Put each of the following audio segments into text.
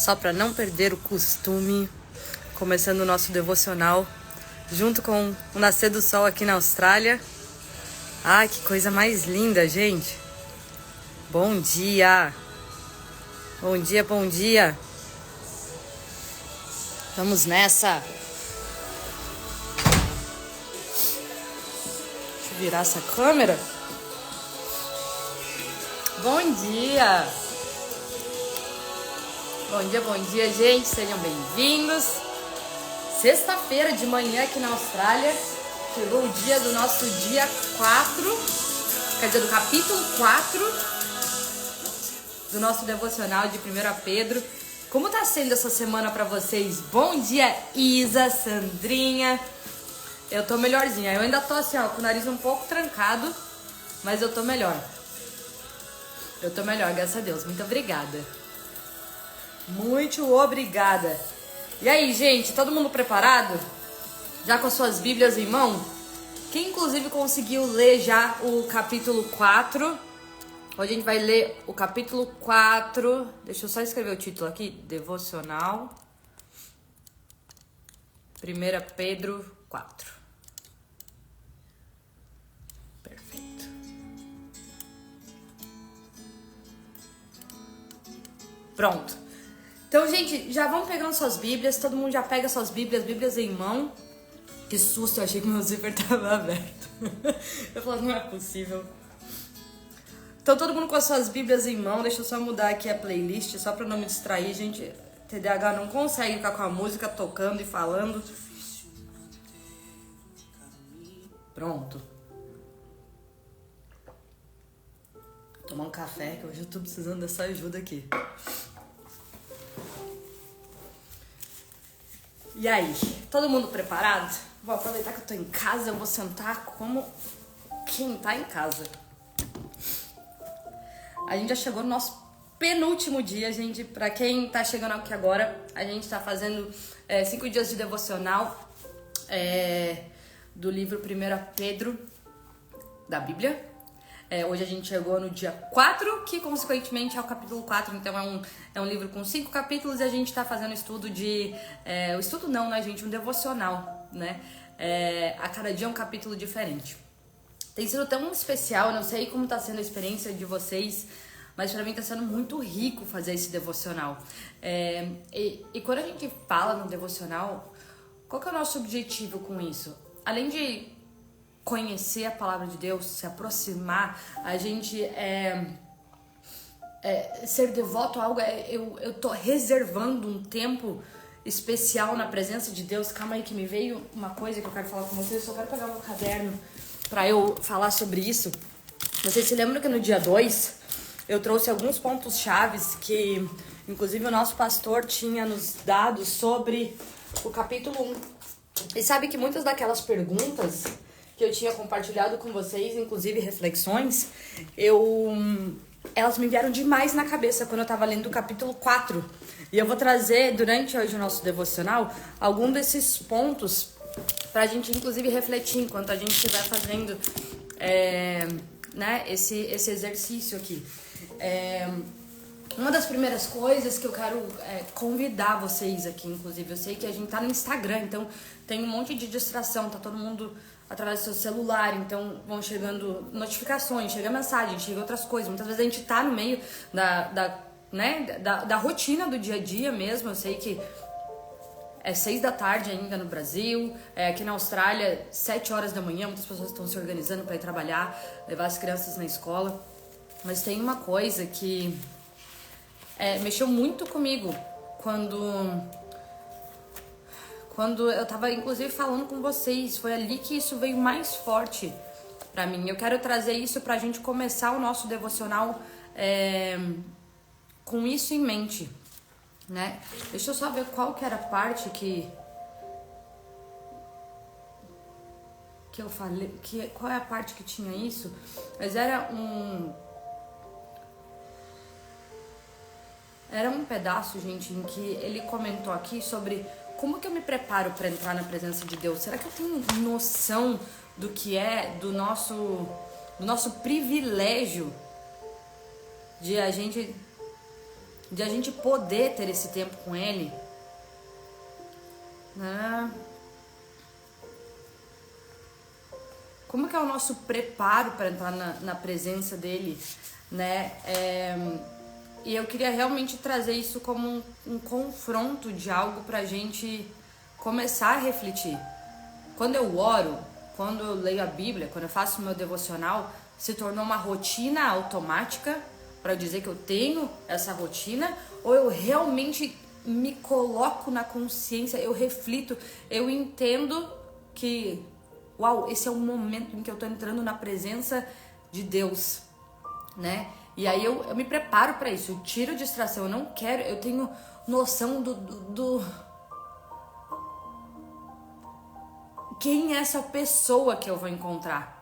só para não perder o costume, começando o nosso devocional junto com o nascer do sol aqui na Austrália. Ai, que coisa mais linda, gente. Bom dia. Bom dia, bom dia. Vamos nessa. Deixa eu virar essa câmera. Bom dia. Bom dia, gente. Sejam bem-vindos. Sexta-feira de manhã aqui na Austrália. Chegou o dia do nosso dia 4, quer dizer, do capítulo 4 do nosso devocional de 1 Pedro. Como tá sendo essa semana pra vocês? Bom dia, Isa, Sandrinha. Eu tô melhorzinha. Eu ainda tô assim, ó, com o nariz um pouco trancado, mas eu tô melhor. Graças a Deus. Muito obrigada. Muito obrigada. E aí, gente, todo mundo preparado? Já com as suas Bíblias em mão? Quem inclusive conseguiu ler já o capítulo 4? Hoje a gente vai ler o capítulo 4. Deixa eu só escrever o título aqui. Devocional 1 Pedro 4. Perfeito. Pronto. Então, gente, já vão pegando suas Bíblias. Todo mundo já pega suas Bíblias em mão. Que susto, eu achei que meu zíper tava aberto. Eu falei, não é possível. Então, todo mundo com as suas Bíblias em mão. Deixa eu só mudar aqui a playlist, só pra não me distrair, gente. TDAH não consegue ficar com a música tocando e falando. Pronto. Vou tomar um café, que hoje eu tô precisando dessa ajuda aqui. E aí, todo mundo preparado? Vou aproveitar que eu tô em casa, eu vou sentar como quem tá em casa. A gente já chegou no nosso penúltimo dia, gente. Pra quem tá chegando aqui agora, a gente tá fazendo 5 dias de devocional do livro 1 Pedro da Bíblia. Hoje a gente chegou no dia 4, que consequentemente é o capítulo 4, então é um livro com 5 capítulos e a gente tá fazendo estudo de... o estudo não, né, gente? Um devocional, né? A cada dia é um capítulo diferente. Tem sido tão especial, não sei como tá sendo a experiência de vocês, mas pra mim tá sendo muito rico fazer esse devocional. E quando a gente fala no devocional, qual que é o nosso objetivo com isso? Além de conhecer a palavra de Deus, se aproximar, a gente ser devoto a algo, eu tô reservando um tempo especial na presença de Deus. Calma aí que me veio uma coisa que eu quero falar com vocês, eu só quero pegar meu caderno pra eu falar sobre isso. Vocês se lembram que no dia 2 eu trouxe alguns pontos chaves que inclusive o nosso pastor tinha nos dado sobre o capítulo 1. E sabe que muitas daquelas perguntas que eu tinha compartilhado com vocês, inclusive reflexões, elas me vieram demais na cabeça quando eu tava lendo o capítulo 4. E eu vou trazer, durante hoje o nosso devocional, algum desses pontos pra gente, inclusive, refletir enquanto a gente estiver fazendo esse exercício aqui. Uma das primeiras coisas que eu quero convidar vocês aqui, inclusive, eu sei que a gente tá no Instagram, então tem um monte de distração, tá todo mundo através do seu celular, então vão chegando notificações, chega mensagem, chega outras coisas. Muitas vezes a gente tá no meio da rotina do dia a dia mesmo. Eu sei que é 6 da tarde ainda no Brasil, aqui na Austrália 7 horas da manhã, muitas pessoas estão se organizando para ir trabalhar, levar as crianças na escola. Mas tem uma coisa que mexeu muito comigo quando eu tava, inclusive, falando com vocês. Foi ali que isso veio mais forte pra mim. Eu quero trazer isso pra gente começar o nosso devocional com isso em mente, né? Deixa eu só ver qual que era a parte que eu falei, qual é a parte que tinha isso, mas era um pedaço, gente, em que ele comentou aqui sobre como que eu me preparo para entrar na presença de Deus. Será que eu tenho noção do que é do nosso privilégio de a gente de a gente poder ter esse tempo com Ele, né? Como que é o nosso preparo para entrar na presença dele, né? E eu queria realmente trazer isso como um confronto de algo pra gente começar a refletir. Quando eu oro, quando eu leio a Bíblia, quando eu faço o meu devocional, se tornou uma rotina automática para dizer que eu tenho essa rotina, ou eu realmente me coloco na consciência, eu reflito, eu entendo que, uau, esse é o momento em que eu tô entrando na presença de Deus, né? E aí eu me preparo para isso, eu tiro distração, eu não quero, eu tenho noção do quem é essa pessoa que eu vou encontrar,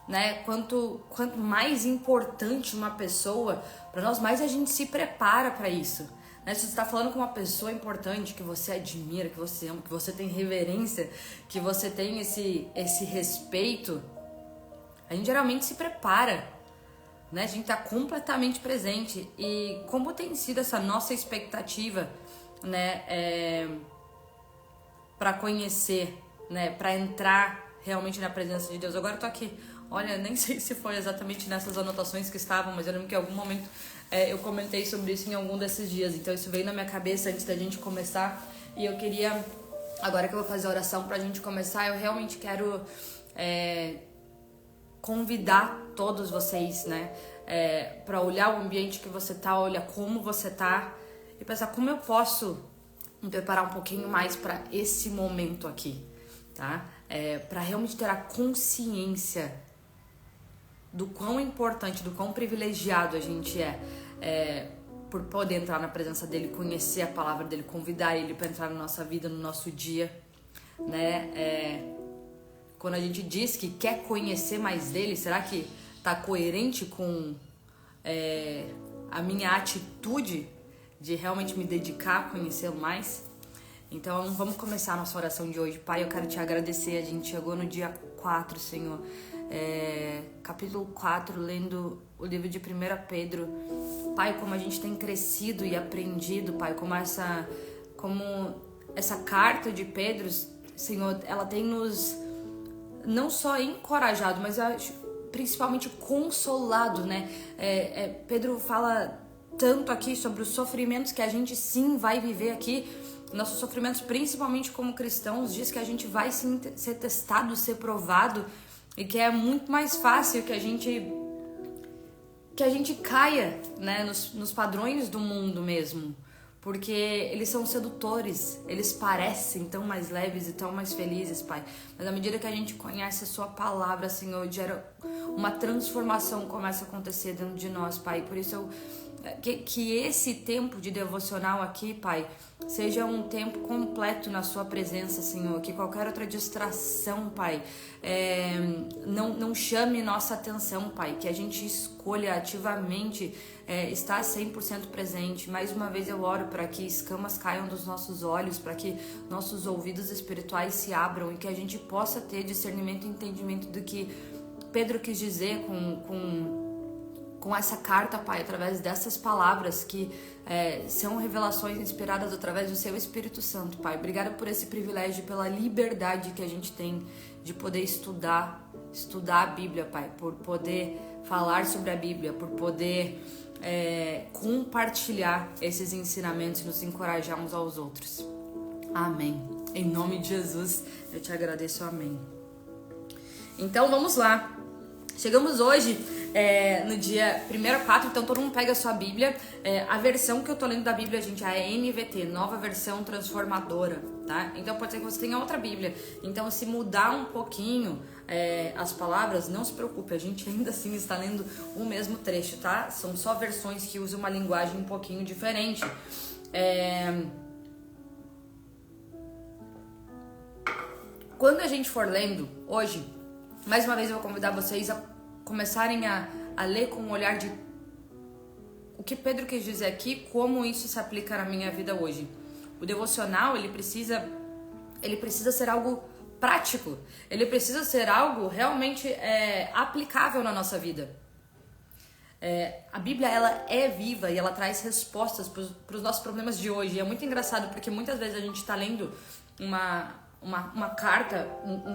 né? Quanto mais importante uma pessoa para nós, mais a gente se prepara para isso, né? Se você está falando com uma pessoa importante que você admira, que você ama, que você tem reverência, que você tem esse respeito, a gente geralmente se prepara, né? A gente está completamente presente. E como tem sido essa nossa expectativa, né? Para conhecer, né? Para entrar realmente na presença de Deus. Agora eu tô aqui, olha, nem sei se foi exatamente nessas anotações que estavam, mas eu lembro que em algum momento eu comentei sobre isso em algum desses dias. Então isso veio na minha cabeça antes da gente começar. E eu queria, agora que eu vou fazer a oração pra gente começar, eu realmente quero convidar todos vocês, né? Pra olhar o ambiente que você tá, olhar como você tá e pensar como eu posso me preparar um pouquinho mais para esse momento aqui, tá? Para realmente ter a consciência do quão importante, do quão privilegiado a gente por poder entrar na presença dele, conhecer a palavra dele, convidar ele para entrar na nossa vida, no nosso dia, né? Quando a gente diz que quer conhecer mais dele, será que tá coerente com a minha atitude de realmente me dedicar a conhecê-lo mais? Então vamos começar a nossa oração de hoje. Pai, eu quero te agradecer, a gente chegou no dia 4, Senhor, capítulo 4, lendo o livro de 1 Pedro. Pai, como a gente tem crescido e aprendido, Pai, como essa carta de Pedro, Senhor, ela tem nos não só encorajado, mas eu acho principalmente consolado, né? Pedro fala tanto aqui sobre os sofrimentos que a gente sim vai viver aqui, nossos sofrimentos, principalmente como cristãos, diz que a gente vai sim ser testado, ser provado, e que é muito mais fácil que a gente caia, né, nos padrões do mundo mesmo, porque eles são sedutores, eles parecem tão mais leves e tão mais felizes, Pai. Mas à medida que a gente conhece a Sua palavra, Senhor, gera uma transformação começa a acontecer dentro de nós, Pai. Por isso que esse tempo de devocional aqui, Pai, seja um tempo completo na Sua presença, Senhor. Que qualquer outra distração, Pai, não chame nossa atenção, Pai. Que a gente escolha ativamente estar 100% presente. Mais uma vez eu oro para que escamas caiam dos nossos olhos, para que nossos ouvidos espirituais se abram e que a gente possa ter discernimento e entendimento do que Pedro quis dizer com essa carta, Pai, através dessas palavras que são revelações inspiradas através do Seu Espírito Santo, Pai. Obrigada por esse privilégio, pela liberdade que a gente tem de poder estudar a Bíblia, Pai, por poder falar sobre a Bíblia, por poder compartilhar esses ensinamentos e nos encorajar uns aos outros. Amém. Em nome de Jesus, eu te agradeço. Amém. Então, vamos lá. Chegamos hoje no dia 1/4, então todo mundo pega a sua Bíblia. A versão que eu tô lendo da Bíblia, gente, é a NVT, Nova Versão Transformadora, tá? Então pode ser que você tenha outra Bíblia. Então se mudar um pouquinho as palavras, não se preocupe, a gente ainda assim está lendo o mesmo trecho, tá? São só versões que usam uma linguagem um pouquinho diferente. Quando a gente for lendo hoje, mais uma vez eu vou convidar vocês a começarem a ler com um olhar de o que Pedro quis dizer aqui, como isso se aplica na minha vida hoje. O devocional, ele precisa ser algo prático, ele precisa ser algo realmente aplicável na nossa vida. A Bíblia, ela é viva e ela traz respostas para os nossos problemas de hoje. E é muito engraçado porque muitas vezes a gente está lendo uma carta,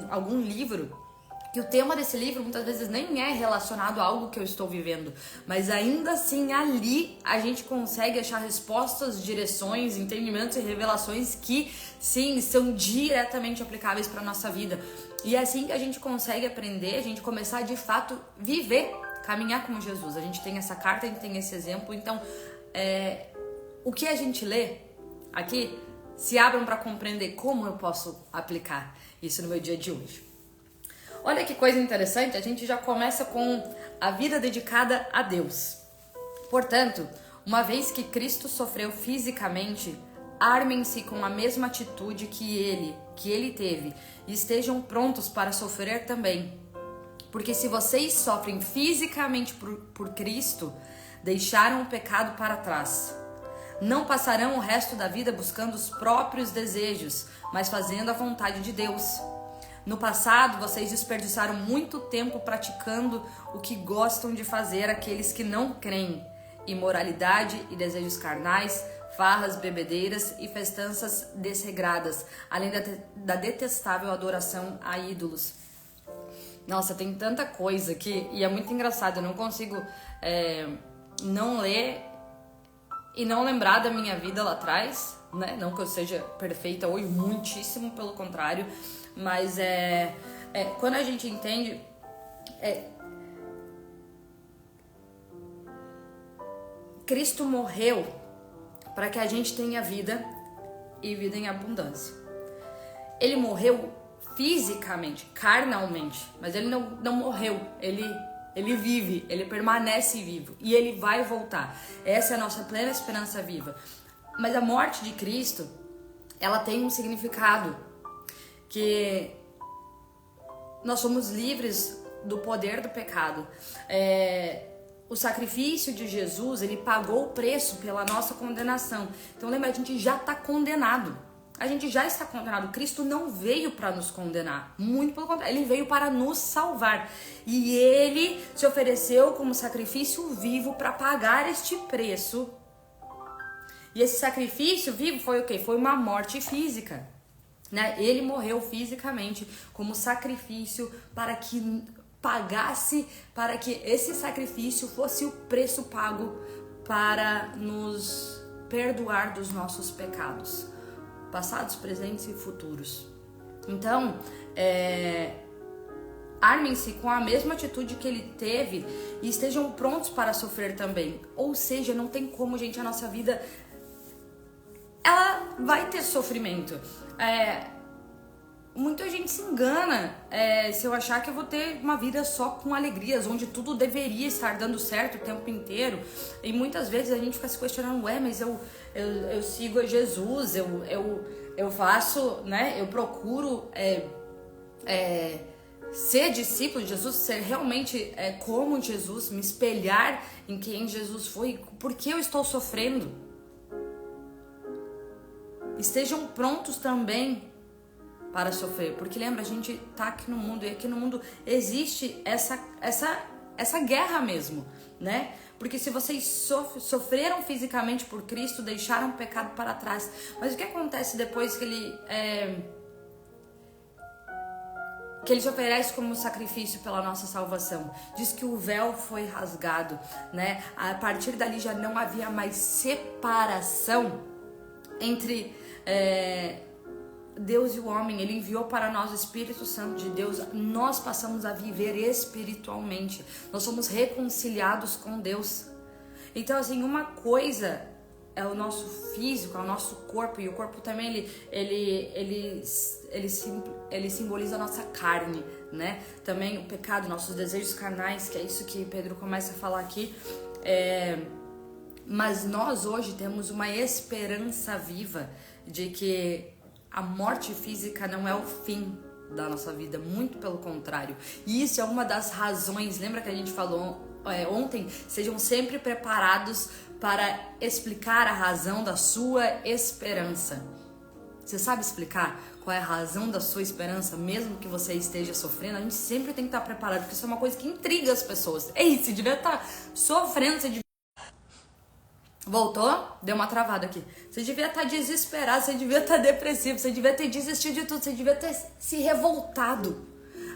algum livro, que o tema desse livro muitas vezes nem é relacionado a algo que eu estou vivendo, mas ainda assim ali a gente consegue achar respostas, direções, entendimentos e revelações que sim, são diretamente aplicáveis para nossa vida. E é assim que a gente consegue aprender, a gente começar a de fato viver, caminhar como Jesus. A gente tem essa carta, a gente tem esse exemplo. Então o que a gente lê aqui, se abram para compreender como eu posso aplicar isso no meu dia de hoje. Olha que coisa interessante, a gente já começa com a vida dedicada a Deus. Portanto, uma vez que Cristo sofreu fisicamente, armem-se com a mesma atitude que ele teve e estejam prontos para sofrer também. Porque se vocês sofrem fisicamente por Cristo, deixaram o pecado para trás. Não passarão o resto da vida buscando os próprios desejos, mas fazendo a vontade de Deus. No passado, vocês desperdiçaram muito tempo praticando o que gostam de fazer aqueles que não creem: imoralidade e desejos carnais, farras, bebedeiras e festanças desregradas, além da detestável adoração a ídolos. Nossa, tem tanta coisa aqui e é muito engraçado, eu não consigo não ler e não lembrar da minha vida lá atrás, né? Não que eu seja perfeita hoje, muitíssimo pelo contrário, mas quando a gente entende, Cristo morreu para que a gente tenha vida e vida em abundância. Ele morreu fisicamente, carnalmente, mas ele não morreu, ele vive, ele permanece vivo e ele vai voltar. Essa é a nossa plena esperança viva. Mas a morte de Cristo, ela tem um significado, que nós somos livres do poder do pecado. O sacrifício de Jesus, ele pagou o preço pela nossa condenação. Então lembra, a gente já está condenado. A gente já está condenado. Cristo não veio para nos condenar. Muito pelo contrário, ele veio para nos salvar. E ele se ofereceu como sacrifício vivo para pagar este preço. E esse sacrifício vivo foi o quê? Foi uma morte física. Né? Ele morreu fisicamente como sacrifício para que pagasse, para que esse sacrifício fosse o preço pago para nos perdoar dos nossos pecados, passados, presentes e futuros. Então, armem-se com a mesma atitude que ele teve e estejam prontos para sofrer também. Ou seja, não tem como, gente, a nossa vida, ela vai ter sofrimento. Muita gente se engana se eu achar que eu vou ter uma vida só com alegrias, onde tudo deveria estar dando certo o tempo inteiro. E muitas vezes a gente fica se questionando, mas eu sigo a Jesus, eu faço, né? Eu procuro ser discípulo de Jesus, ser realmente como Jesus, me espelhar em quem Jesus foi. Por que eu estou sofrendo? Estejam prontos também para sofrer, porque lembra, a gente tá aqui no mundo, e aqui no mundo existe essa guerra mesmo, né? Porque se vocês sofreram fisicamente por Cristo, deixaram o pecado para trás, mas o que acontece depois que ele se oferece como sacrifício pela nossa salvação? Diz que o véu foi rasgado, né? A partir dali já não havia mais separação entre Deus e o homem. Ele enviou para nós o Espírito Santo de Deus. Nós passamos a viver espiritualmente. Nós somos reconciliados com Deus. Então, assim, uma coisa é o nosso físico, é o nosso corpo. E o corpo também, ele simboliza a nossa carne, né? Também o pecado, nossos desejos carnais, que é isso que Pedro começa a falar aqui. Mas nós hoje temos uma esperança viva de que a morte física não é o fim da nossa vida, muito pelo contrário. E isso é uma das razões, lembra que a gente falou ontem? Sejam sempre preparados para explicar a razão da sua esperança. Você sabe explicar qual é a razão da sua esperança, mesmo que você esteja sofrendo, a gente sempre tem que estar preparado, porque isso é uma coisa que intriga as pessoas. Ei, você devia estar sofrendo, você devia... Voltou? Deu uma travada aqui. Você devia estar desesperado, você devia estar depressivo, você devia ter desistido de tudo, você devia ter se revoltado.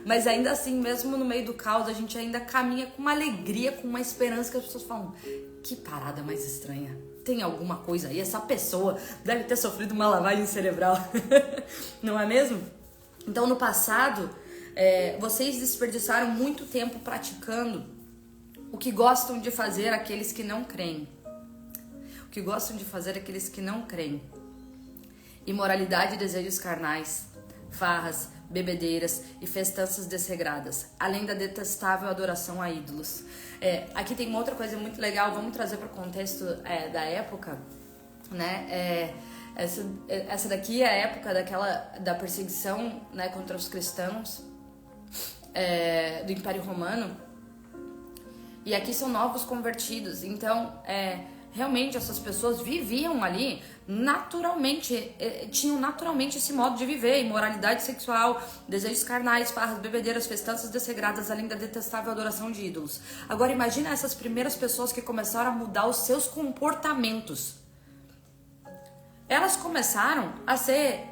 Mas ainda assim, mesmo no meio do caos, a gente ainda caminha com uma alegria, com uma esperança, que as pessoas falam: que parada mais estranha. Tem alguma coisa aí? Essa pessoa deve ter sofrido uma lavagem cerebral. Não é mesmo? Então, no passado, vocês desperdiçaram muito tempo praticando o que gostam de fazer aqueles que não creem. O que gostam de fazer aqueles que não creem. Imoralidade e desejos carnais, farras, bebedeiras e festanças desregradas, além da detestável adoração a ídolos. Aqui tem uma outra coisa muito legal, vamos trazer para o contexto da época, né? Essa daqui é a época da perseguição, né, contra os cristãos do Império Romano, e aqui são novos convertidos, então realmente essas pessoas viviam ali naturalmente, tinham naturalmente esse modo de viver, imoralidade sexual, desejos carnais, farras, bebedeiras, festanças desregradas, além da detestável adoração de ídolos. Agora imagina essas primeiras pessoas que começaram a mudar os seus comportamentos. Elas começaram a ser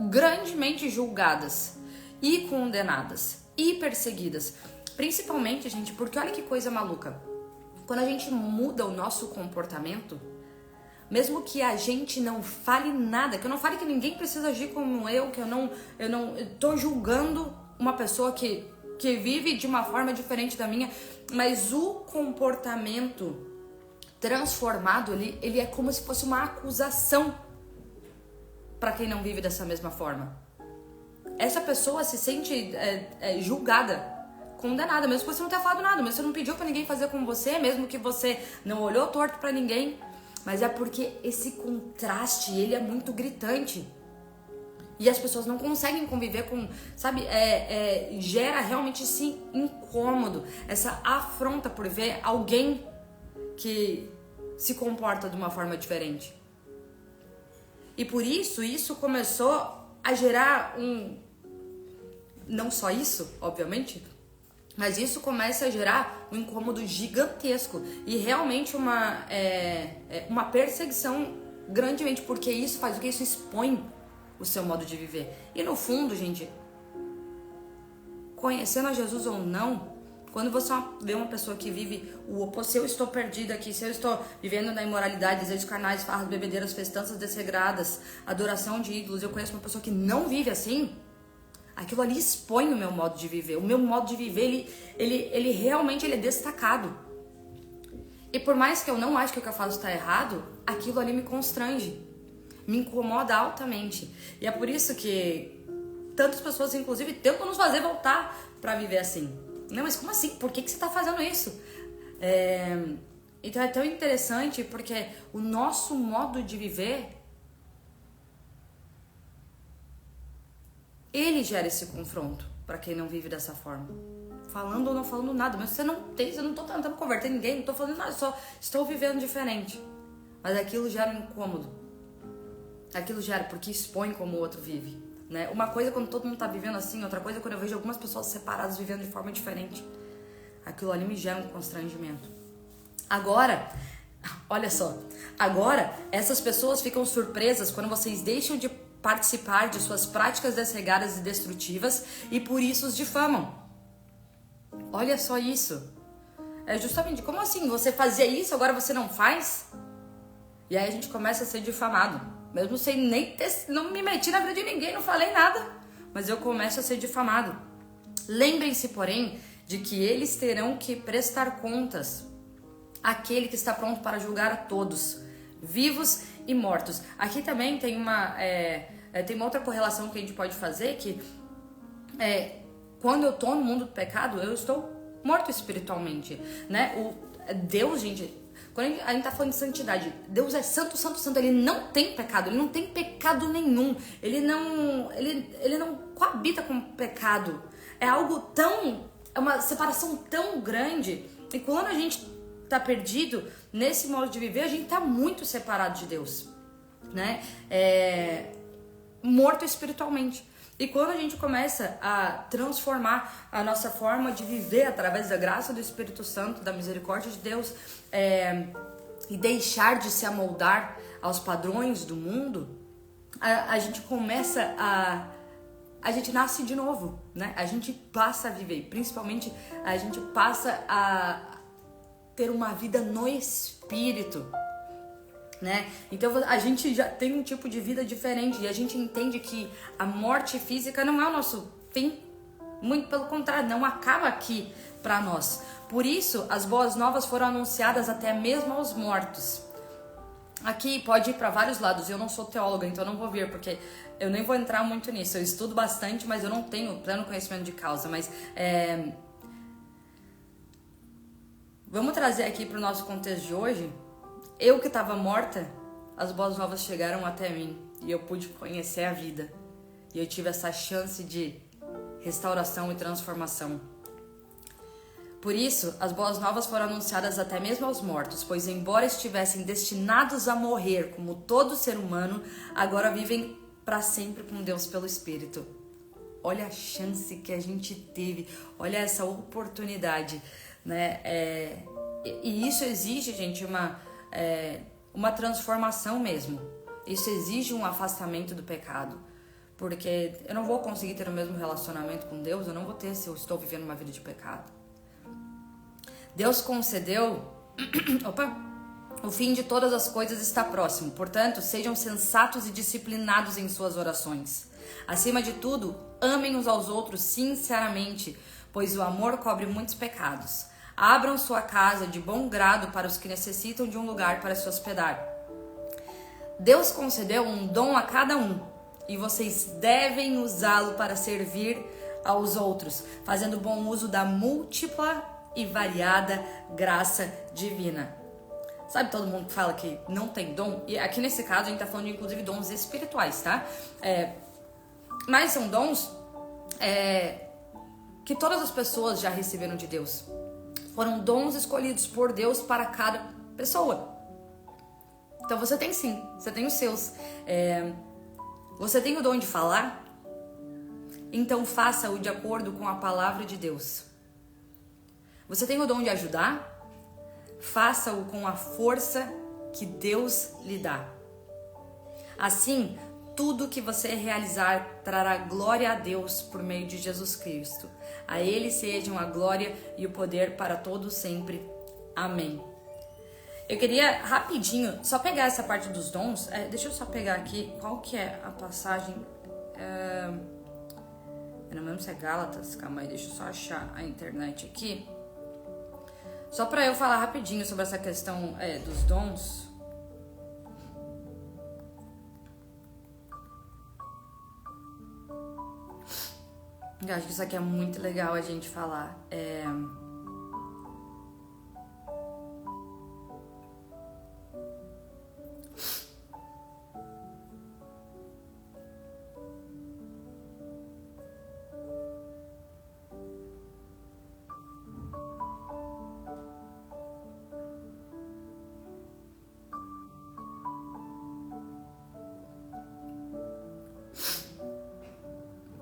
grandemente julgadas e condenadas e perseguidas. Principalmente, gente, porque olha que coisa maluca. Quando a gente muda o nosso comportamento, mesmo que a gente não fale nada, que eu não fale que ninguém precisa agir como eu, que eu não tô julgando uma pessoa que vive de uma forma diferente da minha, mas o comportamento transformado, ele é como se fosse uma acusação para quem não vive dessa mesma forma. Essa pessoa se sente julgada, condenada, mesmo que você não tenha falado nada, mesmo que você não pediu pra ninguém fazer com você, mesmo que você não olhou torto pra ninguém, mas é porque esse contraste, ele é muito gritante. E as pessoas não conseguem conviver com, sabe, gera realmente esse incômodo, essa afronta por ver alguém que se comporta de uma forma diferente. E por isso começou a gerar não só isso, obviamente, mas isso começa a gerar um incômodo gigantesco e realmente uma perseguição grandemente, porque isso faz o que? Isso expõe o seu modo de viver. E no fundo, gente, conhecendo a Jesus ou não, quando você vê uma pessoa que vive o oposto, se eu estou perdida aqui, se eu estou vivendo na imoralidade, desejos carnais, farras, bebedeiras, festanças desregradas, adoração de ídolos, eu conheço uma pessoa que não vive assim, aquilo ali expõe o meu modo de viver. O meu modo de viver, ele realmente é destacado. E por mais que eu não ache que o que eu faço está errado, aquilo ali me constrange, me incomoda altamente. E é por isso que tantas pessoas, inclusive, tentam nos fazer voltar para viver assim. Não, mas como assim? Por que você está fazendo isso? Então é tão interessante porque o nosso modo de viver, ele gera esse confronto para quem não vive dessa forma. Falando ou não falando nada, mas eu não tô tentando converter ninguém, não tô falando nada, só estou vivendo diferente. Mas aquilo gera um incômodo. Aquilo gera porque expõe como o outro vive, né? Uma coisa é quando todo mundo tá vivendo assim, outra coisa é quando eu vejo algumas pessoas separadas vivendo de forma diferente. Aquilo ali me gera um constrangimento. Agora, olha só, essas pessoas ficam surpresas quando vocês deixam de participar de suas práticas desregradas e destrutivas e por isso os difamam. Olha só isso. É justamente, como assim? Você fazia isso, agora você não faz? E aí a gente começa a ser difamado. Mesmo sem nem não me meti na vida de ninguém, não falei nada. Mas eu começo a ser difamado. Lembrem-se, porém, de que eles terão que prestar contas àquele que está pronto para julgar a todos, vivos e mortos. Aqui também tem uma outra correlação que a gente pode fazer, que quando eu estou no mundo do pecado, eu estou morto espiritualmente, né? Deus, gente, quando a gente tá falando de santidade, Deus é santo, santo, santo, ele não tem pecado, ele não tem pecado nenhum, ele não coabita com pecado, é uma separação tão grande, e quando a gente tá perdido nesse modo de viver, a gente tá muito separado de Deus, né? morto espiritualmente. E quando a gente começa a transformar a nossa forma de viver através da graça do Espírito Santo, da misericórdia de Deus, e deixar de se amoldar aos padrões do mundo, a gente começa a gente nasce de novo, né? A gente passa a viver, principalmente a gente passa a ter uma vida no Espírito, né? Então a gente já tem um tipo de vida diferente e a gente entende que a morte física não é o nosso fim, muito pelo contrário, não acaba aqui para nós. Por isso, as boas novas foram anunciadas até mesmo aos mortos. Aqui pode ir para vários lados. Eu não sou teóloga, então não vou vir, porque eu nem vou entrar muito nisso. Eu estudo bastante, mas eu não tenho pleno conhecimento de causa. Mas vamos trazer aqui para o nosso contexto de hoje. Eu que estava morta, as boas novas chegaram até mim e eu pude conhecer a vida. E eu tive essa chance de restauração e transformação. Por isso, as boas novas foram anunciadas até mesmo aos mortos, pois embora estivessem destinados a morrer como todo ser humano, agora vivem para sempre com Deus pelo Espírito. Olha a chance que a gente teve, olha essa oportunidade, né? E isso exige, gente, uma transformação mesmo. Isso exige um afastamento do pecado. Porque eu não vou conseguir ter o mesmo relacionamento com Deus, eu não vou ter se eu estou vivendo uma vida de pecado. Deus concedeu, o fim de todas as coisas está próximo. Portanto, sejam sensatos e disciplinados em suas orações. Acima de tudo, amem uns aos outros sinceramente, pois o amor cobre muitos pecados. Abram sua casa de bom grado para os que necessitam de um lugar para se hospedar. Deus concedeu um dom a cada um, e vocês devem usá-lo para servir aos outros, fazendo bom uso da múltipla e variada graça divina. Sabe todo mundo que fala que não tem dom? E aqui nesse caso a gente tá falando de, inclusive, dons espirituais, tá? Mas são dons que todas as pessoas já receberam de Deus. Foram dons escolhidos por Deus para cada pessoa. Então você tem sim, você tem os seus. Você tem o dom de falar? Então faça-o de acordo com a palavra de Deus. Você tem o dom de ajudar? Faça-o com a força que Deus lhe dá. Assim, tudo que você realizar trará glória a Deus por meio de Jesus Cristo. A Ele sejam a glória e o poder para todos sempre. Amém. Eu queria rapidinho só pegar essa parte dos dons. Deixa eu só pegar aqui qual que é a passagem. Eu não lembro se é Gálatas. Calma aí, deixa eu só achar a internet aqui. Só para eu falar rapidinho sobre essa questão dos dons. Eu acho que isso aqui é muito legal a gente falar.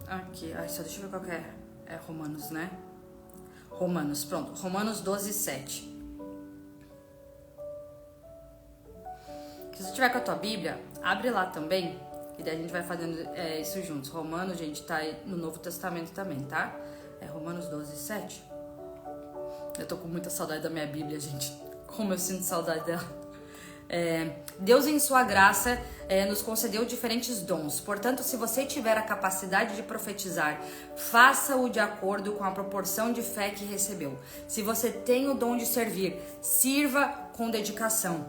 Aqui, só deixa eu ver qual que é Romanos, né? Romanos, pronto. Romanos 12, 7. Se você tiver com a tua Bíblia, abre lá também. E daí a gente vai fazendo isso juntos. Romanos, gente, tá aí no Novo Testamento também, tá? Romanos 12, 7. Eu tô com muita saudade da minha Bíblia, gente. Como eu sinto saudade dela. Deus, em sua graça, nos concedeu diferentes dons. Portanto, se você tiver a capacidade de profetizar, faça-o de acordo com a proporção de fé que recebeu. Se você tem o dom de servir, sirva com dedicação.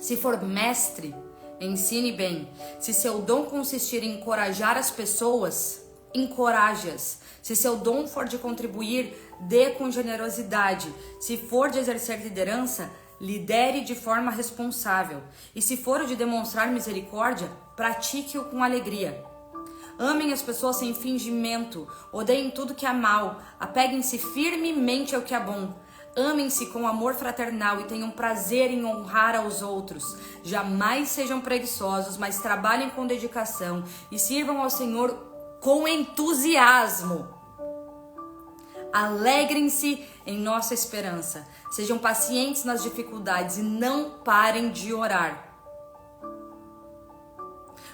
Se for mestre, ensine bem. Se seu dom consistir em encorajar as pessoas, encoraje-as. Se seu dom for de contribuir, dê com generosidade. Se for de exercer liderança, lidere de forma responsável. E se for o de demonstrar misericórdia, pratique-o com alegria. Amem as pessoas sem fingimento, odeiem tudo que é mal, apeguem-se firmemente ao que é bom. Amem-se com amor fraternal e tenham prazer em honrar aos outros. Jamais sejam preguiçosos, mas trabalhem com dedicação e sirvam ao Senhor com entusiasmo. Alegrem-se em nossa esperança. Sejam pacientes nas dificuldades e não parem de orar.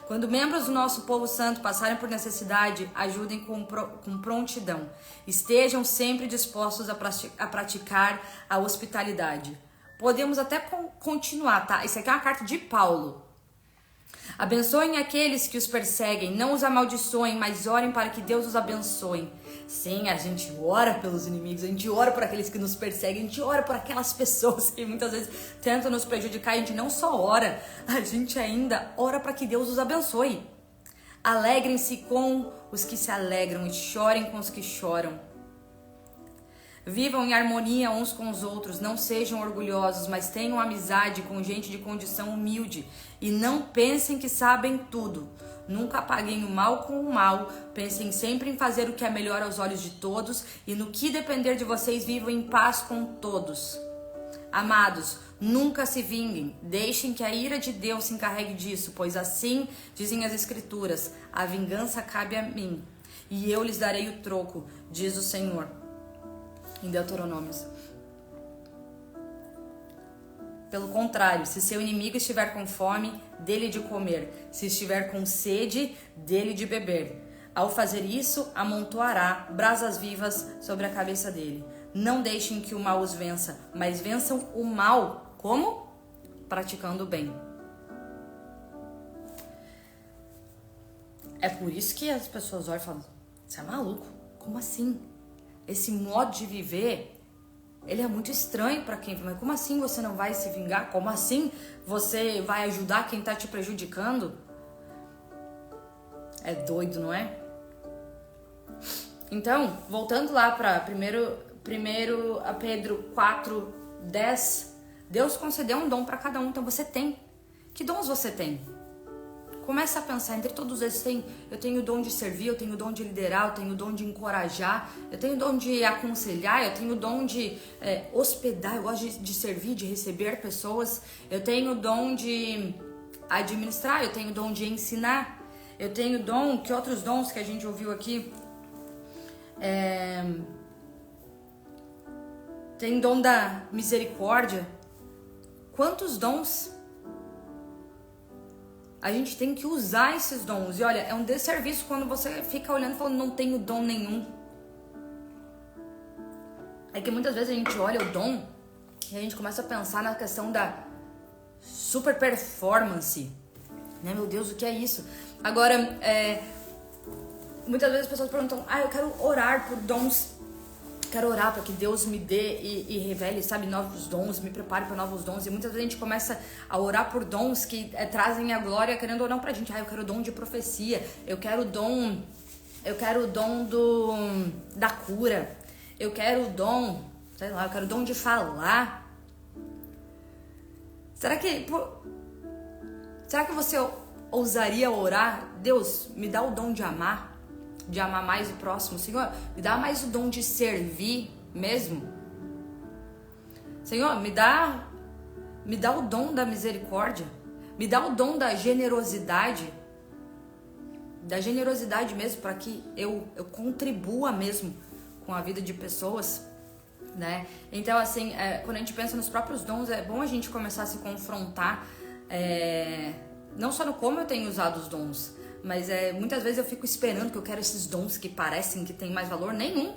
Quando membros do nosso povo santo passarem por necessidade, ajudem com prontidão. Estejam sempre dispostos a praticar a hospitalidade. Podemos até continuar, tá? Isso aqui é uma carta de Paulo. Abençoem aqueles que os perseguem, não os amaldiçoem, mas orem para que Deus os abençoe. Sim, a gente ora pelos inimigos, a gente ora por aqueles que nos perseguem, a gente ora por aquelas pessoas que muitas vezes tentam nos prejudicar. A gente não só ora, a gente ainda ora para que Deus os abençoe. Alegrem-se com os que se alegram e chorem com os que choram. Vivam em harmonia uns com os outros, não sejam orgulhosos, mas tenham amizade com gente de condição humilde e não pensem que sabem tudo. Nunca paguem o mal com o mal, pensem sempre em fazer o que é melhor aos olhos de todos e no que depender de vocês vivam em paz com todos. Amados, nunca se vinguem, deixem que a ira de Deus se encarregue disso, pois assim dizem as Escrituras, a vingança cabe a mim e eu lhes darei o troco, diz o Senhor. Em Deuteronômios. Pelo contrário, se seu inimigo estiver com fome, dê-lhe de comer. Se estiver com sede, dê-lhe de beber. Ao fazer isso, amontoará brasas vivas sobre a cabeça dele. Não deixem que o mal os vença, mas vençam o mal. Como? Praticando o bem. É por isso que as pessoas olham e falam, você é maluco? Como assim? Esse modo de viver, ele é muito estranho para quem... Mas como assim você não vai se vingar? Como assim você vai ajudar quem tá te prejudicando? É doido, não é? Então, voltando lá para primeiro a Pedro 4:10, Deus concedeu um dom para cada um, então você tem. Que dons você tem? Começa a pensar, entre todos esses eu tenho o dom de servir, eu tenho o dom de liderar, eu tenho o dom de encorajar, eu tenho o dom de aconselhar, eu tenho o dom de hospedar, eu gosto de servir, de receber pessoas, eu tenho o dom de administrar, eu tenho o dom de ensinar, eu tenho o dom, que outros dons que a gente ouviu aqui? Tem dom da misericórdia. Quantos dons? A gente tem que usar esses dons. E olha, é um desserviço quando você fica olhando e falando, não tenho dom nenhum. É que muitas vezes a gente olha o dom e a gente começa a pensar na questão da super performance. Né? Meu Deus, o que é isso? Agora, muitas vezes as pessoas perguntam, eu quero orar por dons. Quero orar para que Deus me dê e revele, sabe, novos dons, me prepare para novos dons. E muitas vezes a gente começa a orar por dons que trazem a glória, querendo ou não, pra gente. Eu quero o dom de profecia, eu quero o dom da cura, eu quero o dom, sei lá, eu quero o dom de falar. Será que você ousaria orar? Deus, me dá o dom de amar mais o próximo. Senhor, me dá mais o dom de servir mesmo. Senhor, me dá o dom da misericórdia, me dá o dom da generosidade mesmo, para que eu contribua mesmo com a vida de pessoas, né? Então, assim, quando a gente pensa nos próprios dons, é bom a gente começar a se confrontar, não só no como eu tenho usado os dons, mas muitas vezes eu fico esperando que eu quero esses dons que parecem que tem mais valor. Nenhum.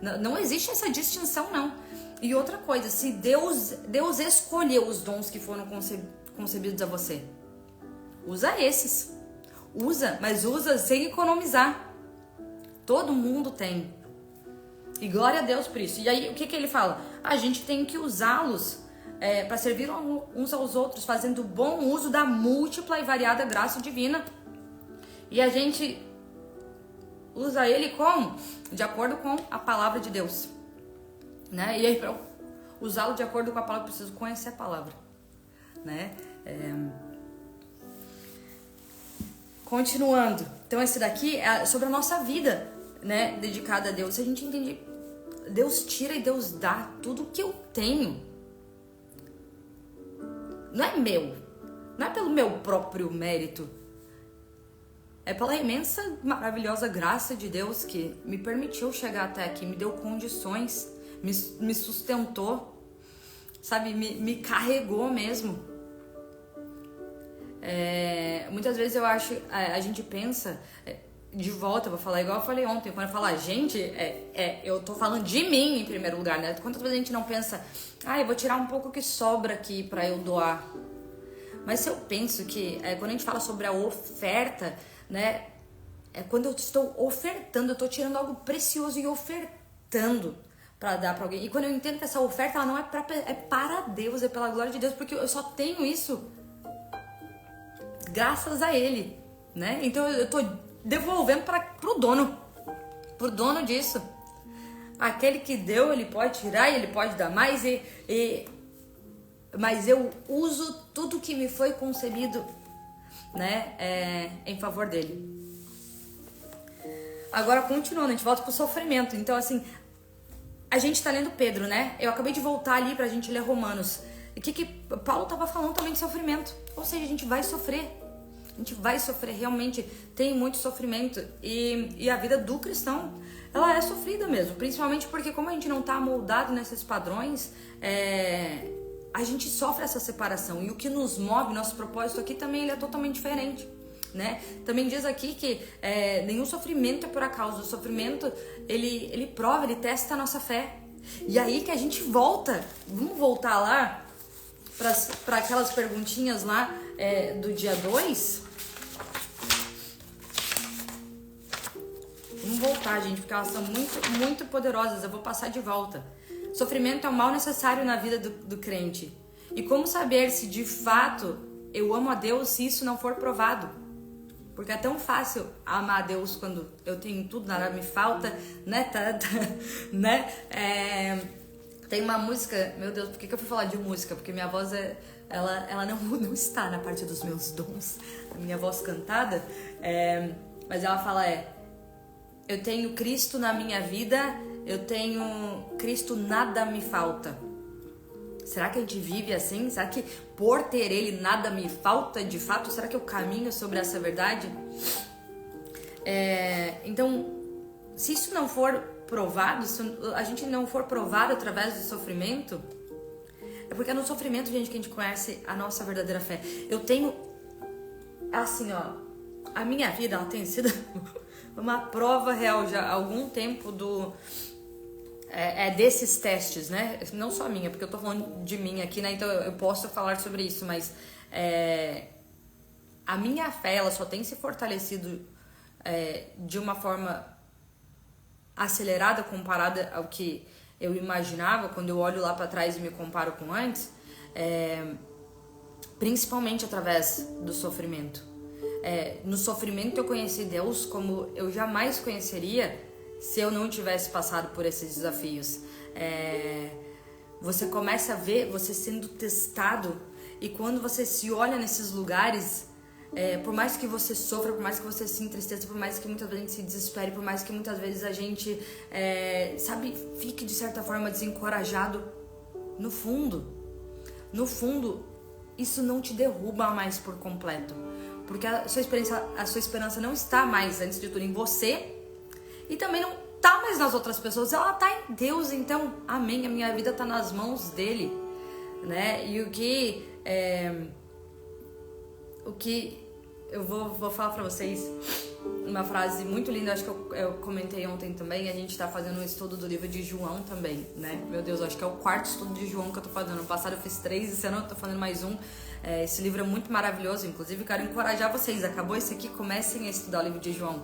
Não existe essa distinção, não. E outra coisa, se Deus escolheu os dons que foram concebidos a você, usa esses. Mas usa sem economizar. Todo mundo tem. E glória a Deus por isso. E aí, o que ele fala? A gente tem que usá-los para servir uns aos outros, fazendo bom uso da múltipla e variada graça divina. E a gente usa ele como? De acordo com a palavra de Deus. Né? E aí, para usá-lo de acordo com a palavra, eu preciso conhecer a palavra. Né? Continuando. Então, esse daqui é sobre a nossa vida, né? Dedicada a Deus. Se a gente Deus tira e Deus dá tudo que eu tenho. Não é meu, não é pelo meu próprio mérito. É pela imensa, maravilhosa graça de Deus que me permitiu chegar até aqui, me deu condições, me sustentou, sabe, me carregou mesmo. Muitas vezes eu acho, a gente pensa, de volta, vou falar igual eu falei ontem, quando eu falo, gente, eu tô falando de mim em primeiro lugar, né? Quantas vezes a gente não pensa, eu vou tirar um pouco que sobra aqui pra eu doar. Mas se eu penso que, quando a gente fala sobre a oferta, né? Quando eu estou ofertando, eu estou tirando algo precioso e ofertando para dar para alguém. E quando eu entendo que essa oferta ela não é para Deus, é pela glória de Deus, porque eu só tenho isso graças a Ele, né? Então eu estou devolvendo pro dono disso. Aquele que deu, ele pode tirar e ele pode dar mais, mas eu uso tudo que me foi concebido, né, em favor dele. Agora, continuando, a gente volta pro sofrimento. Então, assim, a gente tá lendo Pedro, né? Eu acabei de voltar ali pra gente ler Romanos. E o que Paulo tava falando também de sofrimento. Ou seja, a gente vai sofrer. A gente vai sofrer, realmente tem muito sofrimento. E a vida do cristão, ela é sofrida mesmo. Principalmente porque como a gente não tá moldado nesses padrões, a gente sofre essa separação. E o que nos move, nosso propósito aqui também, ele é totalmente diferente, né? Também diz aqui que nenhum sofrimento é por acaso. O sofrimento, ele prova, ele testa a nossa fé. E aí que a gente volta. Vamos voltar lá para aquelas perguntinhas lá do dia 2. Vamos voltar, gente, porque elas são muito, muito poderosas. Eu vou passar de volta. Sofrimento é um mal necessário na vida do crente. E como saber se de fato eu amo a Deus se isso não for provado? Porque é tão fácil amar a Deus quando eu tenho tudo, nada me falta, né? Né? Tem uma música, meu Deus, por que eu fui falar de música? Porque minha voz, ela não está na parte dos meus dons, a minha voz cantada. Mas ela fala, eu tenho Cristo na minha vida, eu tenho Cristo, nada me falta. Será que a gente vive assim? Será que por ter Ele nada me falta de fato? Será que eu caminho sobre essa verdade? Então, se isso não for provado, se a gente não for provado através do sofrimento, é porque é no sofrimento, gente, que a gente conhece a nossa verdadeira fé. Eu tenho, assim, a minha vida, ela tem sido uma prova real já há algum tempo desses testes, né? Não só a minha, porque eu tô falando de mim aqui, né? Então eu posso falar sobre isso, mas a minha fé, ela só tem se fortalecido de uma forma acelerada comparada ao que eu imaginava quando eu olho lá pra trás e me comparo com antes, principalmente através do sofrimento. No sofrimento eu conheci Deus como eu jamais conheceria se eu não tivesse passado por esses desafios. Você começa a ver você sendo testado, e quando você se olha nesses lugares, por mais que você sofra, por mais que você se entristeça, por mais que muitas vezes a gente se desespere, por mais que muitas vezes a gente, fique de certa forma desencorajado, no fundo, isso não te derruba mais por completo. Porque a sua esperança não está mais, antes de tudo, em você, e também não tá mais nas outras pessoas, ela tá em Deus. Então, amém, a minha vida tá nas mãos dele, né? E o que eu vou falar pra vocês uma frase muito linda, acho que eu comentei ontem também. A gente tá fazendo um estudo do livro de João também, né? Meu Deus, acho que é o 4º estudo de João que eu tô fazendo. No passado eu fiz 3, esse ano eu tô fazendo mais um. Esse livro é muito maravilhoso, inclusive quero encorajar vocês, acabou esse aqui, comecem a estudar o livro de João.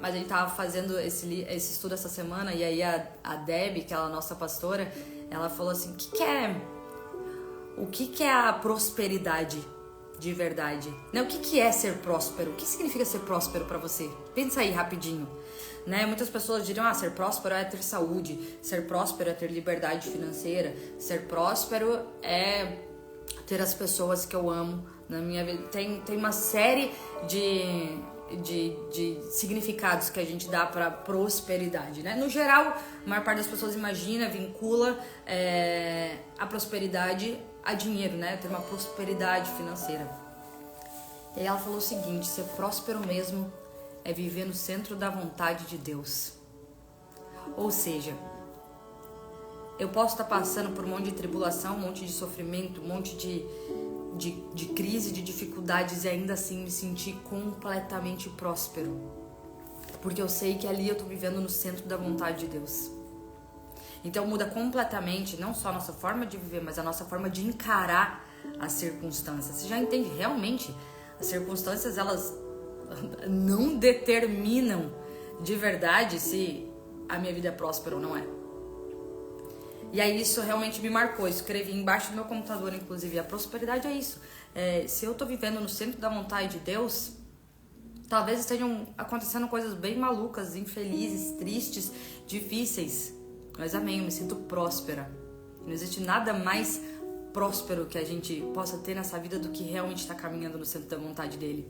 Mas a gente tava fazendo esse estudo essa semana, e aí a Debbie, que é a nossa pastora, ela falou assim, o que é a prosperidade de verdade? Né? O que é ser próspero? O que significa ser próspero pra você? Pensa aí rapidinho. Né? Muitas pessoas diriam, ser próspero é ter saúde, ser próspero é ter liberdade financeira, ser próspero é ter as pessoas que eu amo na minha vida. Tem uma série de significados que a gente dá para prosperidade, né? No geral, a maior parte das pessoas vincula a prosperidade a dinheiro, né? Ter uma prosperidade financeira. E aí ela falou o seguinte: ser próspero mesmo é viver no centro da vontade de Deus. Ou seja, eu posso estar passando por um monte de tribulação, um monte de sofrimento, um monte de crise, de dificuldades e ainda assim me sentir completamente próspero. Porque eu sei que ali eu estou vivendo no centro da vontade de Deus. Então muda completamente, não só a nossa forma de viver, mas a nossa forma de encarar as circunstâncias. Você já entende? Realmente, as circunstâncias, elas não determinam de verdade se a minha vida é próspera ou não é. E aí isso realmente me marcou. Eu escrevi embaixo do meu computador, inclusive. A prosperidade é isso. Se eu tô vivendo no centro da vontade de Deus, talvez estejam acontecendo coisas bem malucas, infelizes, tristes, difíceis. Mas amém, eu me sinto próspera. Não existe nada mais próspero que a gente possa ter nessa vida do que realmente estar caminhando no centro da vontade dele.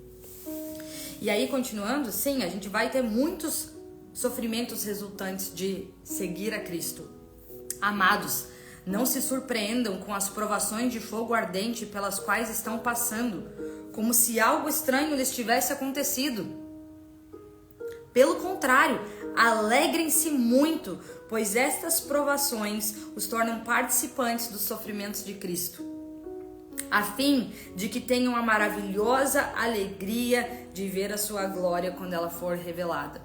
E aí, continuando, sim, a gente vai ter muitos sofrimentos resultantes de seguir a Cristo. Amados, não se surpreendam com as provações de fogo ardente pelas quais estão passando, como se algo estranho lhes tivesse acontecido. Pelo contrário, alegrem-se muito, pois estas provações os tornam participantes dos sofrimentos de Cristo, a fim de que tenham a maravilhosa alegria de ver a sua glória quando ela for revelada.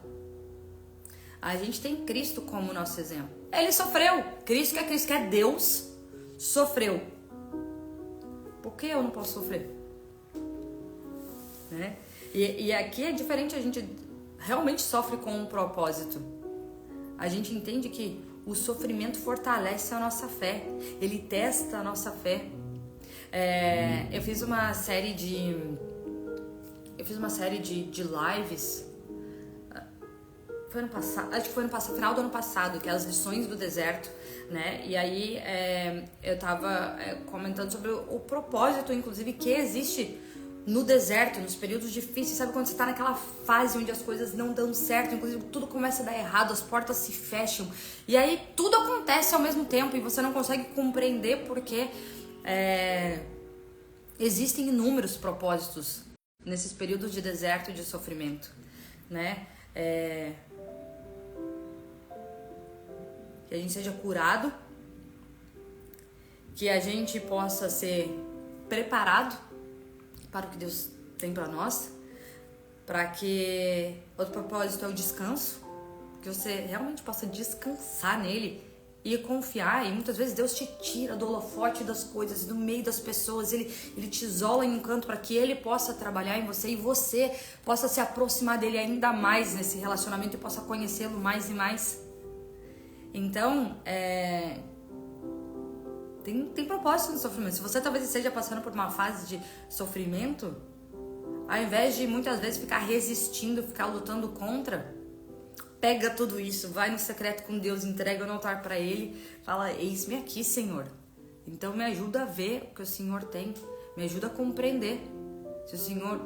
A gente tem Cristo como nosso exemplo. Ele sofreu. Cristo, que é Deus, sofreu. Por que eu não posso sofrer? Né? E aqui é diferente, a gente realmente sofre com um propósito. A gente entende que o sofrimento fortalece a nossa fé. Ele testa a nossa fé. Eu fiz uma série de lives. Foi ano passado, acho que foi no final do ano passado, que é as lições do deserto, né? E aí eu tava comentando sobre o propósito, inclusive, que existe no deserto, nos períodos difíceis. Sabe quando você tá naquela fase onde as coisas não dão certo, inclusive tudo começa a dar errado, as portas se fecham, e aí tudo acontece ao mesmo tempo e você não consegue compreender porque existem inúmeros propósitos nesses períodos de deserto e de sofrimento, né? Que a gente seja curado, que a gente possa ser preparado para o que Deus tem para nós, para que outro propósito é o descanso, que você realmente possa descansar nele e confiar. E muitas vezes Deus te tira do holofote das coisas, do meio das pessoas, ele te isola em um canto para que ele possa trabalhar em você e você possa se aproximar dele ainda mais nesse relacionamento e possa conhecê-lo mais e mais. Então, tem propósito no sofrimento. Se você talvez esteja passando por uma fase de sofrimento, ao invés de muitas vezes ficar resistindo, ficar lutando contra, pega tudo isso, vai no secreto com Deus, entrega no altar para Ele, fala: eis-me aqui, Senhor. Então me ajuda a ver o que o Senhor tem, me ajuda a compreender. Se o Senhor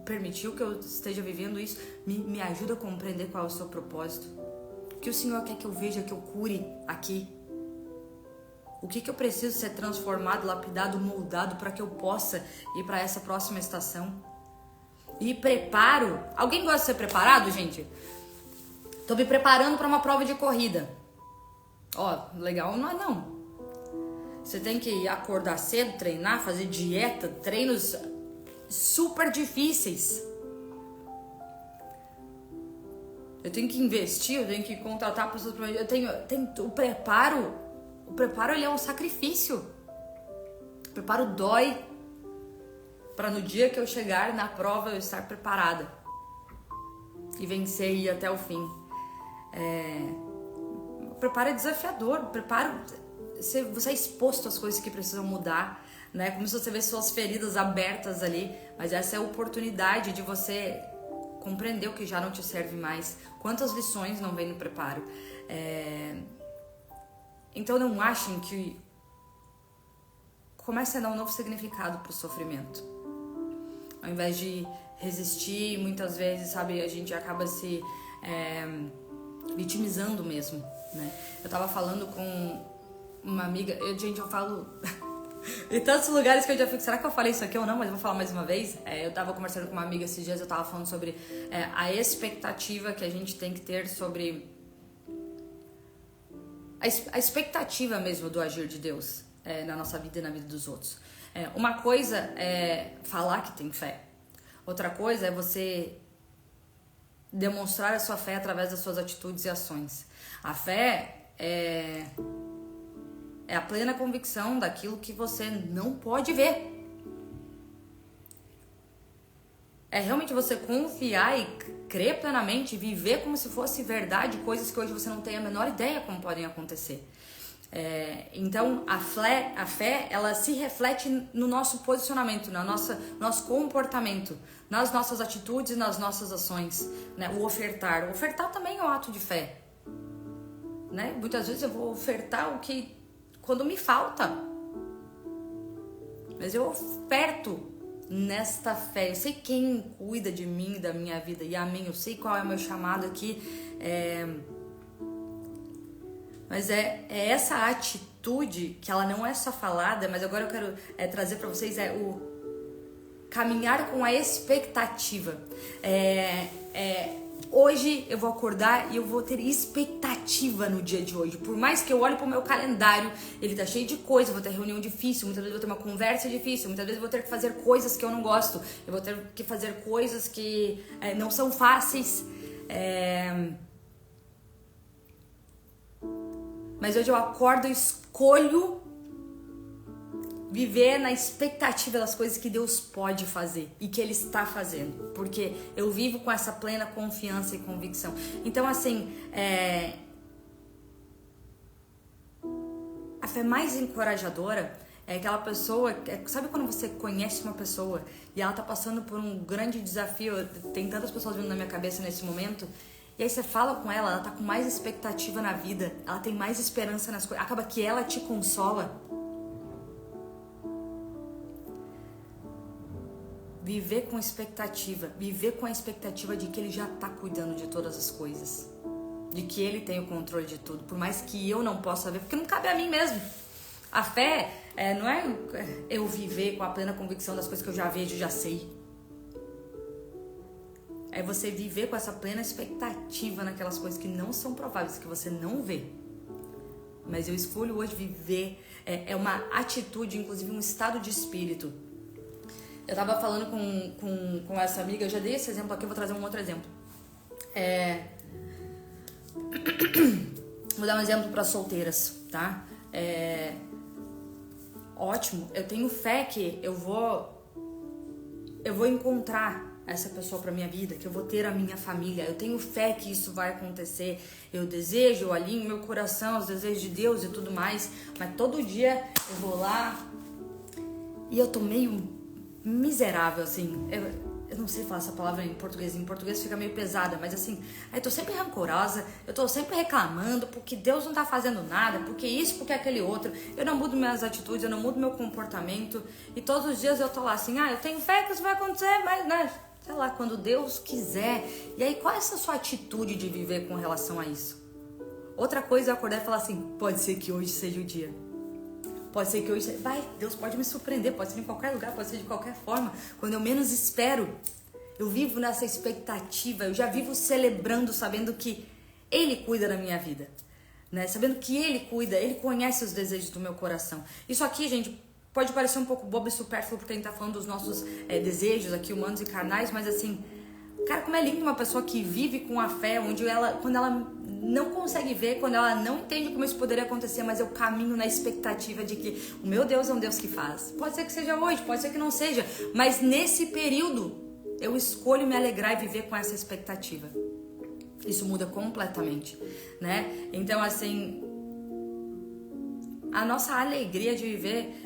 permitiu que eu esteja vivendo isso, me ajuda a compreender qual é o seu propósito. O que o Senhor quer que eu veja, que eu cure aqui? O que eu preciso ser transformado, lapidado, moldado para que eu possa ir para essa próxima estação? E preparo. Alguém gosta de ser preparado, gente? Tô me preparando para uma prova de corrida. Legal não é não. Você tem que acordar cedo, treinar, fazer dieta, treinos super difíceis. Eu tenho que investir, eu tenho que contratar pessoas para o preparo. O preparo, ele é um sacrifício. O preparo dói para no dia que eu chegar na prova eu estar preparada e vencer e ir até o fim. O preparo é desafiador. O preparo, você é exposto às coisas que precisam mudar, né? Como se você vê suas feridas abertas ali, mas essa é a oportunidade de você compreender o que já não te serve mais. Quantas lições não vem no preparo? Então não achem que comece a dar um novo significado para o sofrimento. Ao invés de resistir, muitas vezes, sabe, a gente acaba se vitimizando mesmo, né? Eu tava falando com uma amiga, eu falo em tantos lugares que eu já fico, será que eu falei isso aqui ou não? Mas eu vou falar mais uma vez. Eu tava conversando com uma amiga esses dias, eu tava falando sobre a expectativa que a gente tem que ter sobre a expectativa mesmo do agir de Deus na nossa vida e na vida dos outros. Uma coisa é falar que tem fé. Outra coisa é você demonstrar a sua fé através das suas atitudes e ações. A fé é a plena convicção daquilo que você não pode ver. É realmente você confiar e crer plenamente, viver como se fosse verdade, coisas que hoje você não tem a menor ideia como podem acontecer. Então a fé, ela se reflete no nosso posicionamento, no nosso comportamento, nas nossas atitudes e nas nossas ações, né? O ofertar também é um ato de fé, né? Muitas vezes eu vou ofertar o que quando me falta, mas eu oferto nesta fé. Eu sei quem cuida de mim e da minha vida, e amém, eu sei qual é o meu chamado aqui, mas é essa atitude que ela não é só falada, mas agora eu quero trazer para vocês o caminhar com a expectativa. Hoje eu vou acordar e eu vou ter expectativa no dia de hoje. Por mais que eu olhe pro meu calendário, ele tá cheio de coisa, eu vou ter reunião difícil, muitas vezes eu vou ter uma conversa difícil, muitas vezes eu vou ter que fazer coisas que eu não gosto, eu vou ter que fazer coisas que não são fáceis. Mas hoje eu acordo e escolho viver na expectativa das coisas que Deus pode fazer e que Ele está fazendo, porque eu vivo com essa plena confiança e convicção. Então, assim, a fé mais encorajadora é aquela pessoa, sabe quando você conhece uma pessoa e ela tá passando por um grande desafio? Tem tantas pessoas vindo na minha cabeça nesse momento. E aí você fala com ela tá com mais expectativa na vida, ela tem mais esperança nas coisas, acaba que ela te consola. Viver com expectativa, viver com a expectativa de que Ele já tá cuidando de todas as coisas, de que Ele tem o controle de tudo, por mais que eu não possa ver, porque não cabe a mim mesmo. A fé não é eu viver com a plena convicção das coisas que eu já vejo, já sei. É você viver com essa plena expectativa naquelas coisas que não são prováveis, que você não vê. Mas eu escolho hoje viver, é uma atitude, inclusive um estado de espírito. Eu tava falando com essa amiga, eu já dei esse exemplo aqui, eu vou trazer um outro exemplo. Vou dar um exemplo para solteiras, tá? Ótimo, eu tenho fé que eu vou encontrar essa pessoa pra minha vida, que eu vou ter a minha família. Eu tenho fé que isso vai acontecer. Eu desejo, eu alinho meu coração aos desejos de Deus e tudo mais, mas todo dia eu vou lá e eu tô meio miserável, assim. Eu não sei falar essa palavra em português fica meio pesada, mas assim, eu tô sempre rancorosa, eu tô sempre reclamando porque Deus não tá fazendo nada, porque isso, porque aquele outro. Eu não mudo minhas atitudes, eu não mudo meu comportamento, e todos os dias eu tô lá assim, eu tenho fé que isso vai acontecer, mas, né, sei lá, quando Deus quiser. E aí, qual é essa sua atitude de viver com relação a isso? Outra coisa é acordar e falar assim, pode ser que hoje seja o dia. Pode ser que hoje... Deus pode me surpreender, pode ser em qualquer lugar, pode ser de qualquer forma. Quando eu menos espero, eu vivo nessa expectativa, eu já vivo celebrando, sabendo que Ele cuida da minha vida, né? Sabendo que Ele cuida, Ele conhece os desejos do meu coração. Isso aqui, gente, pode parecer um pouco bobo e supérfluo, porque a gente tá falando dos nossos desejos aqui, humanos e carnais, mas assim, cara, como é lindo uma pessoa que vive com a fé, onde quando ela não consegue ver, quando ela não entende como isso poderia acontecer, mas eu caminho na expectativa de que o meu Deus é um Deus que faz. Pode ser que seja hoje, pode ser que não seja, mas nesse período eu escolho me alegrar e viver com essa expectativa. Isso muda completamente, né? Então, assim, a nossa alegria de viver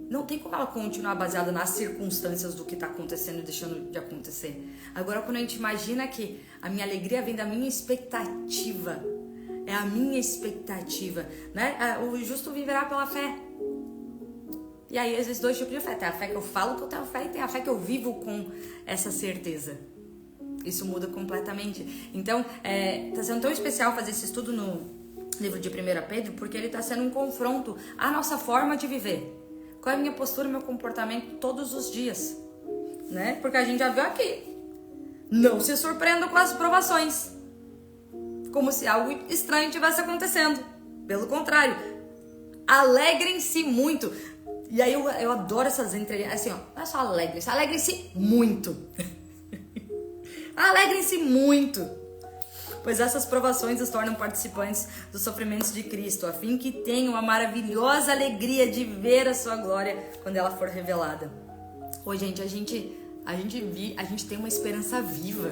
não tem como ela continuar baseada nas circunstâncias do que está acontecendo e deixando de acontecer. Agora, quando a gente imagina que a minha alegria vem da minha expectativa, é a minha expectativa, né? O justo viverá pela fé. E aí existem dois tipos de fé. Tem a fé que eu falo que eu tenho fé e tem a fé que eu vivo com essa certeza. Isso muda completamente. Então, tá sendo tão especial fazer esse estudo no livro de 1 Pedro, porque ele tá sendo um confronto à nossa forma de viver. Qual é a minha postura, meu comportamento todos os dias, né? Porque a gente já viu aqui. Não se surpreenda com as provações. Como se algo estranho estivesse acontecendo. Pelo contrário, alegrem-se muito. E aí eu adoro essas entrelinhas. Assim, ó, não é só alegrem-se, alegrem-se muito. Alegrem-se muito, pois essas provações os tornam participantes dos sofrimentos de Cristo, a fim que tenham a maravilhosa alegria de ver a sua glória quando ela for revelada. Oi, gente, a gente tem uma esperança viva.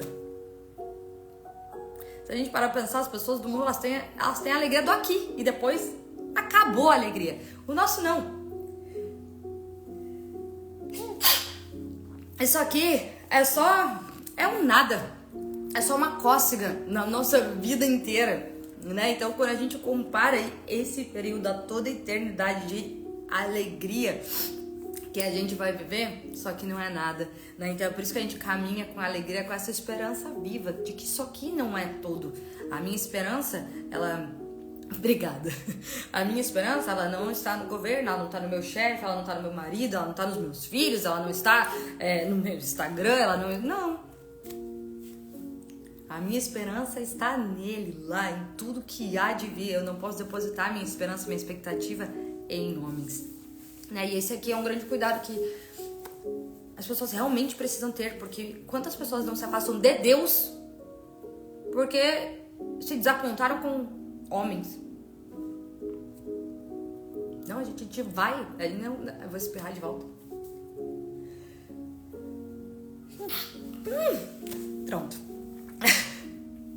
Se a gente parar pra pensar, as pessoas do mundo, elas têm a alegria do aqui e depois acabou a alegria. O nosso não. Isso aqui é um nada, é só uma cócega na nossa vida inteira, né? Então, quando a gente compara esse período a toda a eternidade de alegria que a gente vai viver, só que não é nada, né? Então, é por isso que a gente caminha com alegria, com essa esperança viva de que isso aqui não é tudo. A minha esperança, Obrigada. A minha esperança, ela não está no governo, ela não está no meu chefe, ela não está no meu marido, ela não está nos meus filhos, ela não está no meu Instagram, Não. A minha esperança está nele, lá, em tudo que há de vir. Eu não posso depositar minha esperança, minha expectativa em homens. Né? E esse aqui é um grande cuidado que as pessoas realmente precisam ter, porque quantas pessoas não se afastam de Deus porque se desapontaram com homens? Não, a gente vai. Eu vou espirrar de volta. Pronto.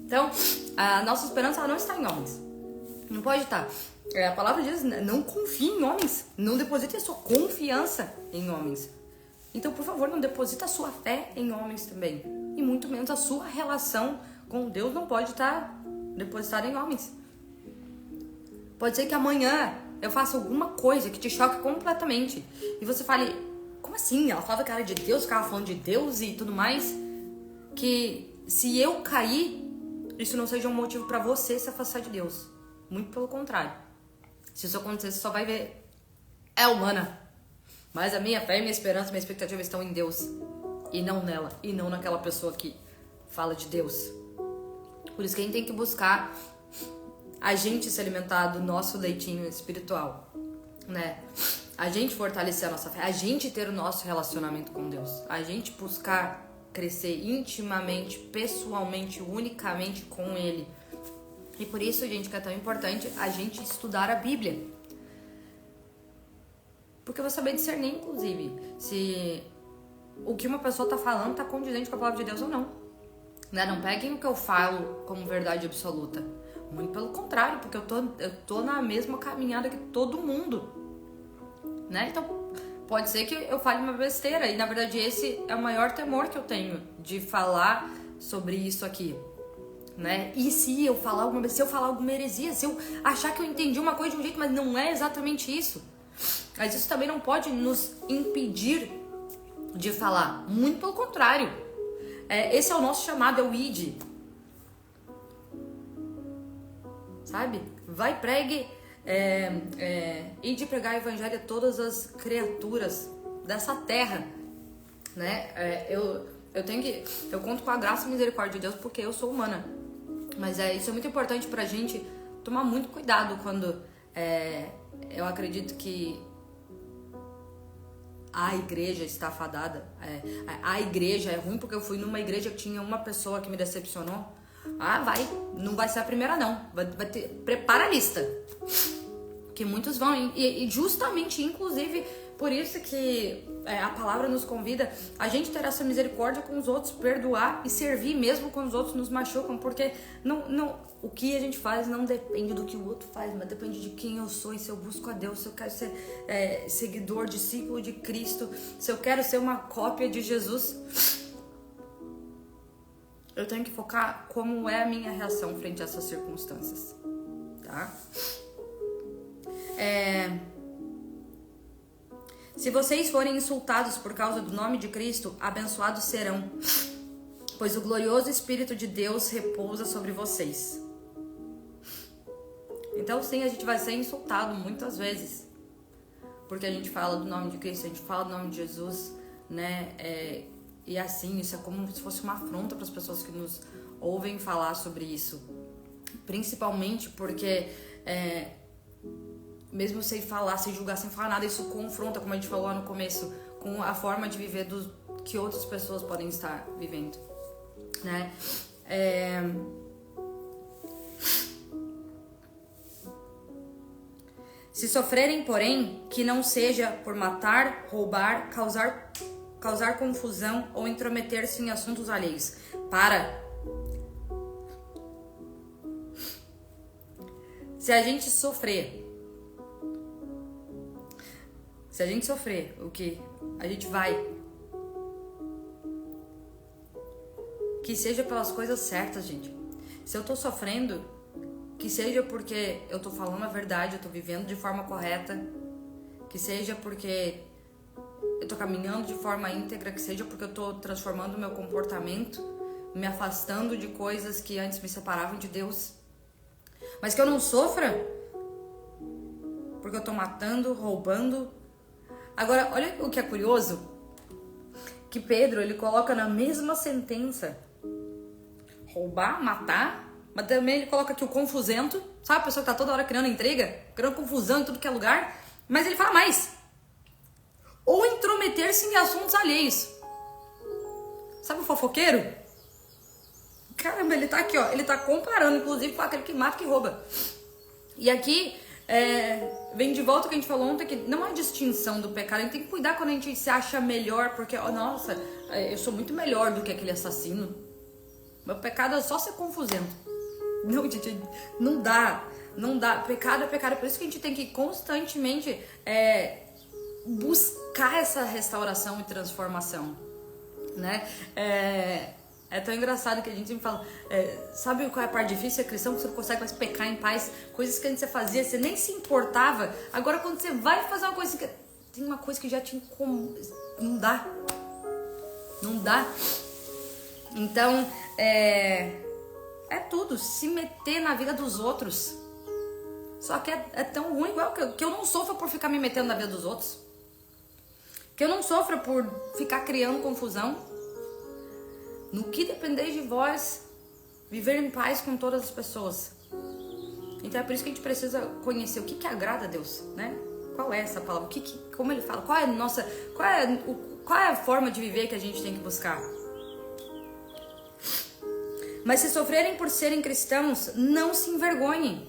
Então, a nossa esperança ela não está em homens. Não pode estar. A palavra diz, não confie em homens. Não deposite a sua confiança em homens. Então, por favor, não deposite a sua fé em homens também. E muito menos a sua relação com Deus não pode estar depositada em homens. Pode ser que amanhã eu faça alguma coisa que te choque completamente. E você fale, como assim? Ela falava que era de Deus, ficava falando de Deus e tudo mais. Que se eu cair, isso não seja um motivo pra você se afastar de Deus. Muito pelo contrário. Se isso acontecer, você só vai ver, é humana. Mas a minha fé, minha esperança, minha expectativa estão em Deus. E não nela. E não naquela pessoa que fala de Deus. Por isso que a gente tem que buscar a gente se alimentar do nosso leitinho espiritual, né? A gente fortalecer a nossa fé, a gente ter o nosso relacionamento com Deus, a gente buscar crescer intimamente, pessoalmente, unicamente com Ele. E por isso, gente, que é tão importante a gente estudar a Bíblia. Porque eu vou saber discernir, inclusive, se o que uma pessoa tá falando tá condizente com a palavra de Deus ou não. Né? Não peguem o que eu falo como verdade absoluta. Muito pelo contrário, porque eu tô na mesma caminhada que todo mundo, né? Então, pode ser que eu fale uma besteira. E, na verdade, esse é o maior temor que eu tenho de falar sobre isso aqui, né? E se eu falar alguma heresia, se eu achar que eu entendi uma coisa de um jeito, mas não é exatamente isso. Mas isso também não pode nos impedir de falar. Muito pelo contrário. Esse é o nosso chamado, é o ID. Sabe? Vai, pregue, ide pregar o evangelho a todas as criaturas dessa terra, né? Eu conto com a graça e misericórdia de Deus porque eu sou humana. Mas isso é muito importante pra gente tomar muito cuidado quando eu acredito que a igreja está fadada. A igreja é ruim porque eu fui numa igreja que tinha uma pessoa que me decepcionou. Não vai ser a primeira não, vai ter, prepara a lista, que muitos vão, e justamente, inclusive, por isso que a palavra nos convida a gente ter essa misericórdia com os outros, perdoar e servir mesmo quando os outros nos machucam, porque o que a gente faz não depende do que o outro faz, mas depende de quem eu sou, e se eu busco a Deus, se eu quero ser seguidor, discípulo de Cristo, se eu quero ser uma cópia de Jesus. Eu tenho que focar como é a minha reação frente a essas circunstâncias, Se vocês forem insultados por causa do nome de Cristo, abençoados serão, pois o glorioso Espírito de Deus repousa sobre vocês. Então sim, a gente vai ser insultado muitas vezes, porque a gente fala do nome de Cristo, a gente fala do nome de Jesus, né? E assim, isso é como se fosse uma afronta para as pessoas que nos ouvem falar sobre isso. Principalmente porque, mesmo sem falar, sem julgar, sem falar nada, isso confronta, como a gente falou lá no começo, com a forma de viver que outras pessoas podem estar vivendo, né? Se sofrerem, porém, que não seja por matar, roubar, causar confusão ou intrometer-se em assuntos alheios. Se a gente sofrer, o que? A gente vai. Que seja pelas coisas certas, gente. Se eu tô sofrendo, que seja porque eu tô falando a verdade, eu tô vivendo de forma correta. Que seja porque eu tô caminhando de forma íntegra, que seja porque eu tô transformando o meu comportamento, me afastando de coisas que antes me separavam de Deus. Mas que eu não sofra porque eu tô matando, roubando. Agora, olha o que é curioso, que Pedro, ele coloca na mesma sentença roubar, matar, mas também ele coloca aqui o confusento, sabe a pessoa que tá toda hora criando intriga, criando confusão em tudo que é lugar, mas ele fala mais, ou intrometer-se em assuntos alheios. Sabe o fofoqueiro? Caramba, ele tá aqui, ó, ele tá comparando, inclusive, com aquele que mata e que rouba. E aqui, vem de volta o que a gente falou ontem, que não há distinção do pecado. A gente tem que cuidar quando a gente se acha melhor, porque, nossa, eu sou muito melhor do que aquele assassino. Meu pecado é só ser confusento. Não, gente, não dá. Pecado é pecado. Por isso que a gente tem que constantemente buscar essa restauração e transformação, né? É tão engraçado que a gente sempre fala, sabe qual é a parte difícil? É cristão, que você não consegue mais pecar em paz. Coisas que antes você fazia, você nem se importava. Agora quando você vai fazer uma coisa, tem uma coisa que já te incomoda. Não dá. Então, é tudo, se meter na vida dos outros. Só que é tão ruim, igual que eu não sofro por ficar me metendo na vida dos outros. Que eu não sofro por ficar criando confusão. No que depender de vós, viver em paz com todas as pessoas. Então é por isso que a gente precisa conhecer o que agrada a Deus, né? Qual é essa palavra? Como ele fala? Qual é a forma de viver que a gente tem que buscar? Mas se sofrerem por serem cristãos, não se envergonhem.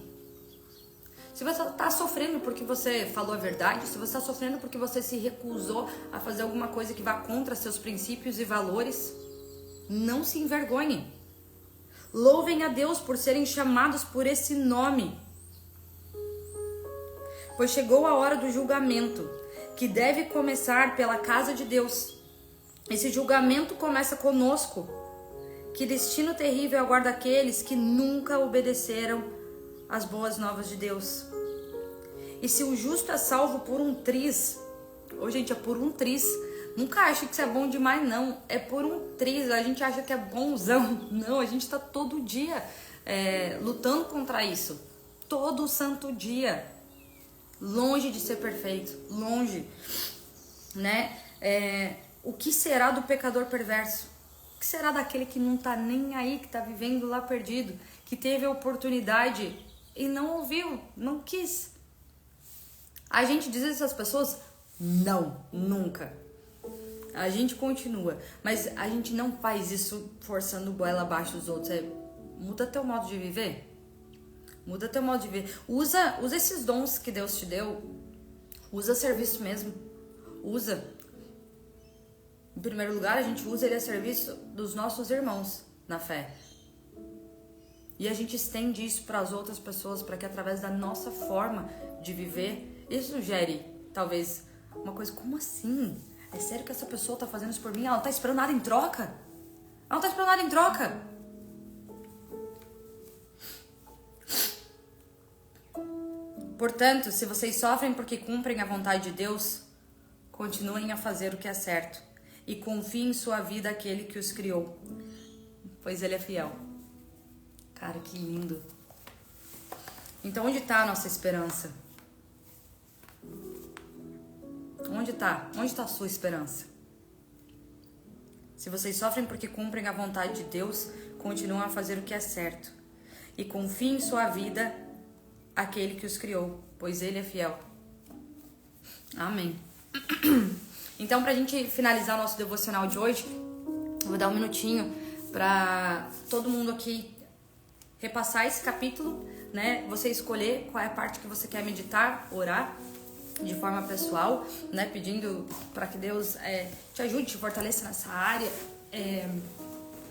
Se você está sofrendo porque você falou a verdade, se você está sofrendo porque você se recusou a fazer alguma coisa que vá contra seus princípios e valores, não se envergonhem. Louvem a Deus por serem chamados por esse nome. Pois chegou a hora do julgamento, que deve começar pela casa de Deus. Esse julgamento começa conosco. Que destino terrível aguarda aqueles que nunca obedeceram às boas novas de Deus. E se o justo é salvo por um triz, gente, é por um triz. Nunca acha que isso é bom demais, não. É por um triz. A gente acha que é bonzão. Não, a gente está todo dia lutando contra isso. Todo santo dia. Longe de ser perfeito. Longe. Né? O que será do pecador perverso? O que será daquele que não tá nem aí, que tá vivendo lá perdido, que teve a oportunidade e não ouviu, não quis? A gente diz isso às pessoas? Não, nunca. A gente continua, mas a gente não faz isso forçando goela abaixo dos outros. Muda teu modo de viver. Muda teu modo de viver. Usa esses dons que Deus te deu. Usa serviço mesmo. Usa. Em primeiro lugar, a gente usa ele a serviço dos nossos irmãos na fé. E a gente estende isso para as outras pessoas, para que através da nossa forma de viver, isso gere, talvez, uma coisa, como assim? É sério que essa pessoa está fazendo isso por mim? Ela não está esperando nada em troca? Ela não está esperando nada em troca? Portanto, se vocês sofrem porque cumprem a vontade de Deus, continuem a fazer o que é certo e confiem em sua vida aquele que os criou, pois ele é fiel. Cara, que lindo. Então onde está a nossa esperança? Onde está? Onde está a sua esperança? Se vocês sofrem porque cumprem a vontade de Deus, continuam a fazer o que é certo e confiem em sua vida aquele que os criou, pois ele é fiel. Amém. Então, pra gente finalizar nosso devocional de hoje, eu vou dar um minutinho pra todo mundo aqui repassar esse capítulo, né? Você escolher qual é a parte que você quer meditar, orar de forma pessoal, né? Pedindo para que Deus te ajude, te fortaleça nessa área.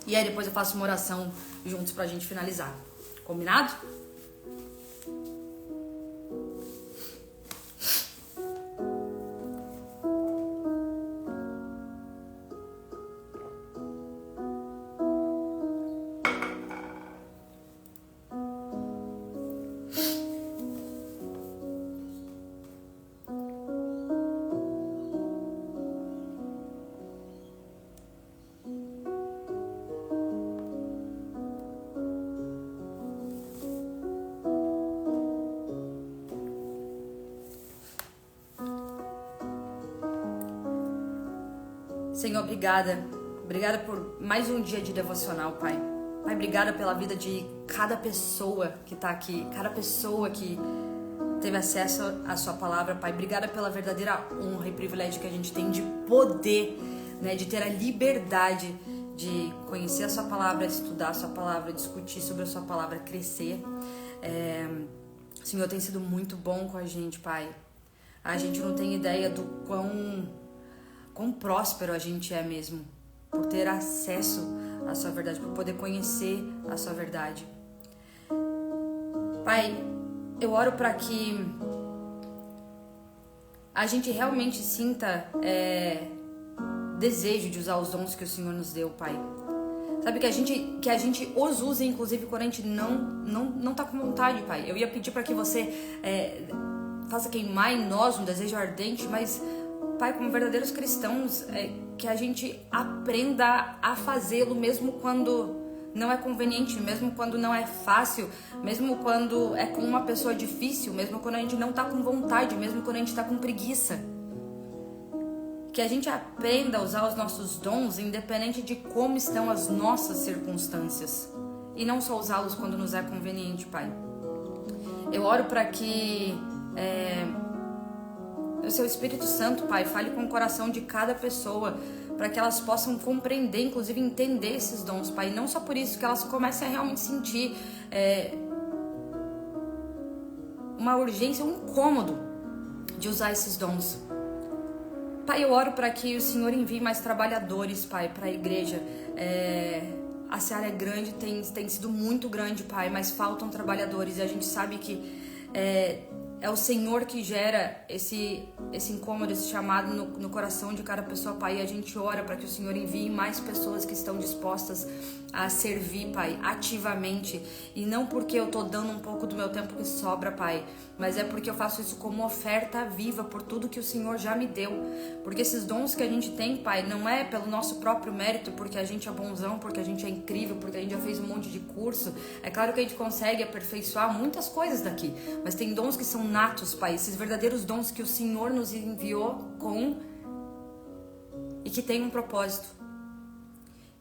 E aí depois eu faço uma oração juntos pra gente finalizar. Combinado? Senhor, obrigada. Obrigada por mais um dia de devocional, Pai. Pai, obrigada pela vida de cada pessoa que tá aqui, cada pessoa que teve acesso à sua palavra, Pai. Obrigada pela verdadeira honra e privilégio que a gente tem de poder, né, de ter a liberdade de conhecer a sua palavra, estudar a sua palavra, discutir sobre a sua palavra, crescer. O Senhor tem sido muito bom com a gente, Pai. A gente não tem ideia do quão próspero a gente é mesmo, por ter acesso à sua verdade, por poder conhecer a sua verdade. Pai, eu oro para que a gente realmente sinta desejo de usar os dons que o Senhor nos deu, Pai. Sabe, que a gente os use, inclusive, quando a gente não tá com vontade, Pai. Eu ia pedir para que você faça queimar em nós um desejo ardente, mas, Pai, como verdadeiros cristãos, que a gente aprenda a fazê-lo mesmo quando não é conveniente, mesmo quando não é fácil, mesmo quando é com uma pessoa difícil, mesmo quando a gente não tá com vontade, mesmo quando a gente tá com preguiça. Que a gente aprenda a usar os nossos dons independente de como estão as nossas circunstâncias e não só usá-los quando nos é conveniente, Pai. Eu oro para que o seu Espírito Santo, Pai, fale com o coração de cada pessoa, para que elas possam compreender, inclusive entender esses dons, Pai. E não só por isso, que elas comecem a realmente sentir uma urgência, um incômodo de usar esses dons. Pai, eu oro para que o Senhor envie mais trabalhadores, Pai, para a igreja. A seara é grande, tem sido muito grande, Pai, mas faltam trabalhadores, e a gente sabe que é o Senhor que gera esse incômodo, esse chamado no coração de cada pessoa, Pai. E a gente ora para que o Senhor envie mais pessoas que estão dispostas a servir, Pai, ativamente. E não porque eu tô dando um pouco do meu tempo que sobra, Pai, mas é porque eu faço isso como oferta viva por tudo que o Senhor já me deu. Porque esses dons que a gente tem, Pai, não é pelo nosso próprio mérito, porque a gente é bonzão, porque a gente é incrível, porque a gente já fez um monte de curso. É claro que a gente consegue aperfeiçoar muitas coisas daqui, mas tem dons que são natos, Pai, esses verdadeiros dons que o Senhor nos enviou e que tem um propósito.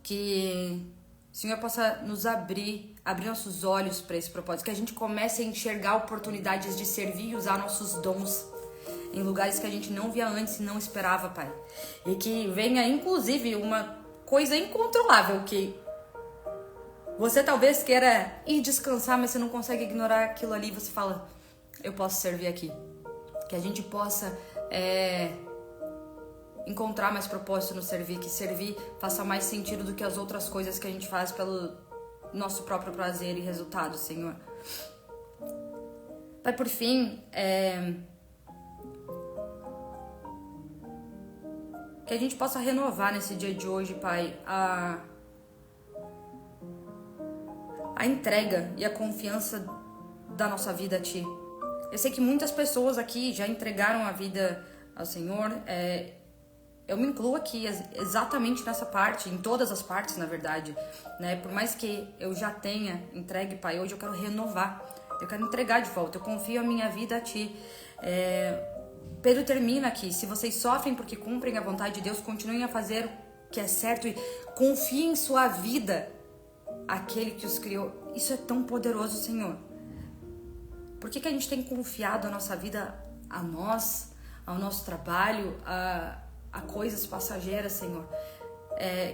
Que o Senhor possa nos abrir nossos olhos para esse propósito, que a gente comece a enxergar oportunidades de servir e usar nossos dons em lugares que a gente não via antes e não esperava, Pai. E que venha, inclusive, uma coisa incontrolável, que você talvez queira ir descansar, mas você não consegue ignorar aquilo ali, você fala: eu posso servir aqui. Que a gente possa encontrar mais propósito no servir, que servir faça mais sentido do que as outras coisas que a gente faz pelo nosso próprio prazer e resultado, Senhor. Pai, por fim, que a gente possa renovar nesse dia de hoje, Pai, a entrega e a confiança da nossa vida a Ti. Eu sei que muitas pessoas aqui já entregaram a vida ao Senhor. Eu me incluo aqui exatamente nessa parte, em todas as partes, na verdade, né? Por mais que eu já tenha entregue, Pai, hoje eu quero renovar, eu quero entregar de volta, eu confio a minha vida a Ti. Pedro termina aqui: se vocês sofrem porque cumprem a vontade de Deus, continuem a fazer o que é certo e confiem em sua vida àquele que os criou. Isso é tão poderoso, Senhor. Por que a gente tem confiado a nossa vida a nós, ao nosso trabalho, a coisas passageiras, Senhor?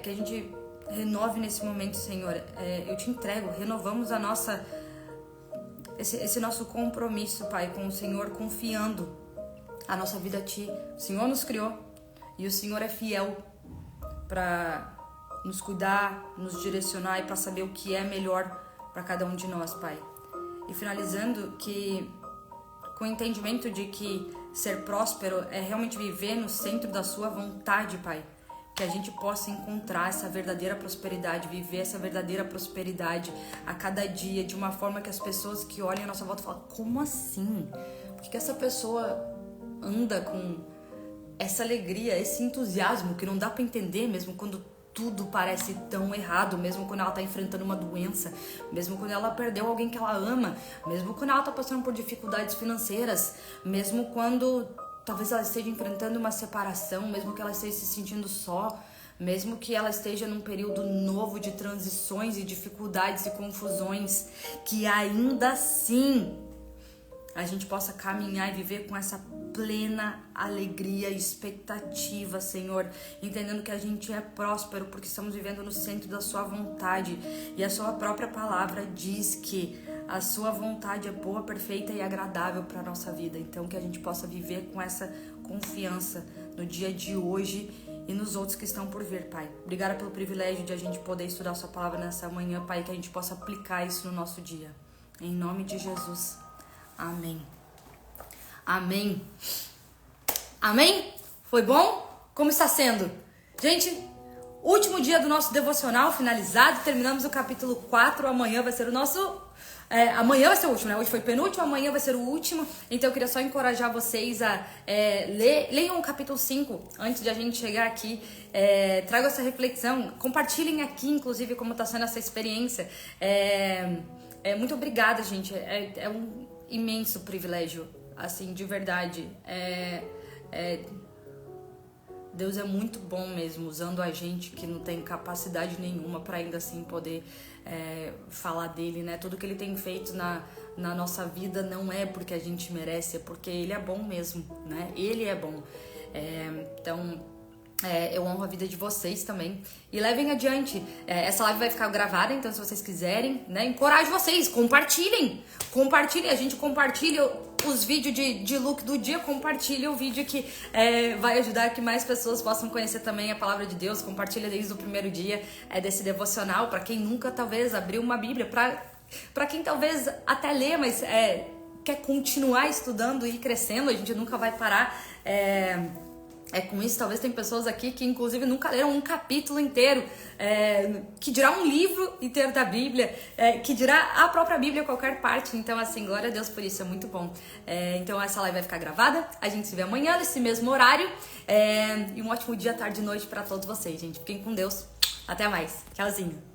Que a gente renove nesse momento, Senhor. Eu te entrego, renovamos esse nosso compromisso, Pai, com o Senhor, confiando a nossa vida a Ti. O Senhor nos criou e o Senhor é fiel para nos cuidar, nos direcionar e para saber o que é melhor para cada um de nós, Pai. E finalizando, que com o entendimento de que ser próspero é realmente viver no centro da Sua vontade, Pai. Que a gente possa encontrar essa verdadeira prosperidade, viver essa verdadeira prosperidade a cada dia, de uma forma que as pessoas que olham à nossa volta falam: como assim? Por que essa pessoa anda com essa alegria, esse entusiasmo que não dá pra entender, mesmo quando tudo parece tão errado, mesmo quando ela tá enfrentando uma doença, mesmo quando ela perdeu alguém que ela ama, mesmo quando ela tá passando por dificuldades financeiras, mesmo quando talvez ela esteja enfrentando uma separação, mesmo que ela esteja se sentindo só, mesmo que ela esteja num período novo de transições e dificuldades e confusões, que ainda assim a gente possa caminhar e viver com essa plena alegria e expectativa, Senhor, entendendo que a gente é próspero porque estamos vivendo no centro da Sua vontade, e a Sua própria palavra diz que a Sua vontade é boa, perfeita e agradável para a nossa vida. Então que a gente possa viver com essa confiança no dia de hoje e nos outros que estão por vir, Pai. Obrigada pelo privilégio de a gente poder estudar Sua palavra nessa manhã, Pai, que a gente possa aplicar isso no nosso dia. Em nome de Jesus. Amém. Amém. Amém? Foi bom? Como está sendo? Gente, último dia do nosso devocional finalizado. Terminamos o capítulo 4. Amanhã vai ser o nosso... amanhã vai ser o último, né? Hoje foi o penúltimo, amanhã vai ser o último. Então eu queria só encorajar vocês a leiam o capítulo 5 antes de a gente chegar aqui. Tragam essa reflexão. Compartilhem aqui, inclusive, como está sendo essa experiência. Muito obrigada, gente. É um imenso privilégio, assim, de verdade. Deus é muito bom mesmo, usando a gente que não tem capacidade nenhuma para ainda assim poder falar dele, né? Tudo que ele tem feito na nossa vida não é porque a gente merece, é porque ele é bom mesmo, né? Ele é bom. Então, eu honro a vida de vocês também. E levem adiante. Essa live vai ficar gravada, então se vocês quiserem, né, encorajo vocês, compartilhem. Compartilhem, a gente compartilha os vídeos de look do dia, compartilha o vídeo que vai ajudar que mais pessoas possam conhecer também a palavra de Deus. Compartilha desde o primeiro dia desse devocional, para quem nunca talvez abriu uma Bíblia, para quem talvez até lê, mas quer continuar estudando e crescendo, a gente nunca vai parar. Com isso, talvez tem pessoas aqui que inclusive nunca leram um capítulo inteiro, que dirá um livro inteiro da Bíblia, que dirá a própria Bíblia, qualquer parte. Então, assim, glória a Deus por isso, é muito bom. Então essa live vai ficar gravada, a gente se vê amanhã nesse mesmo horário, e um ótimo dia, tarde e noite para todos vocês, gente. Fiquem com Deus, até mais, tchauzinho.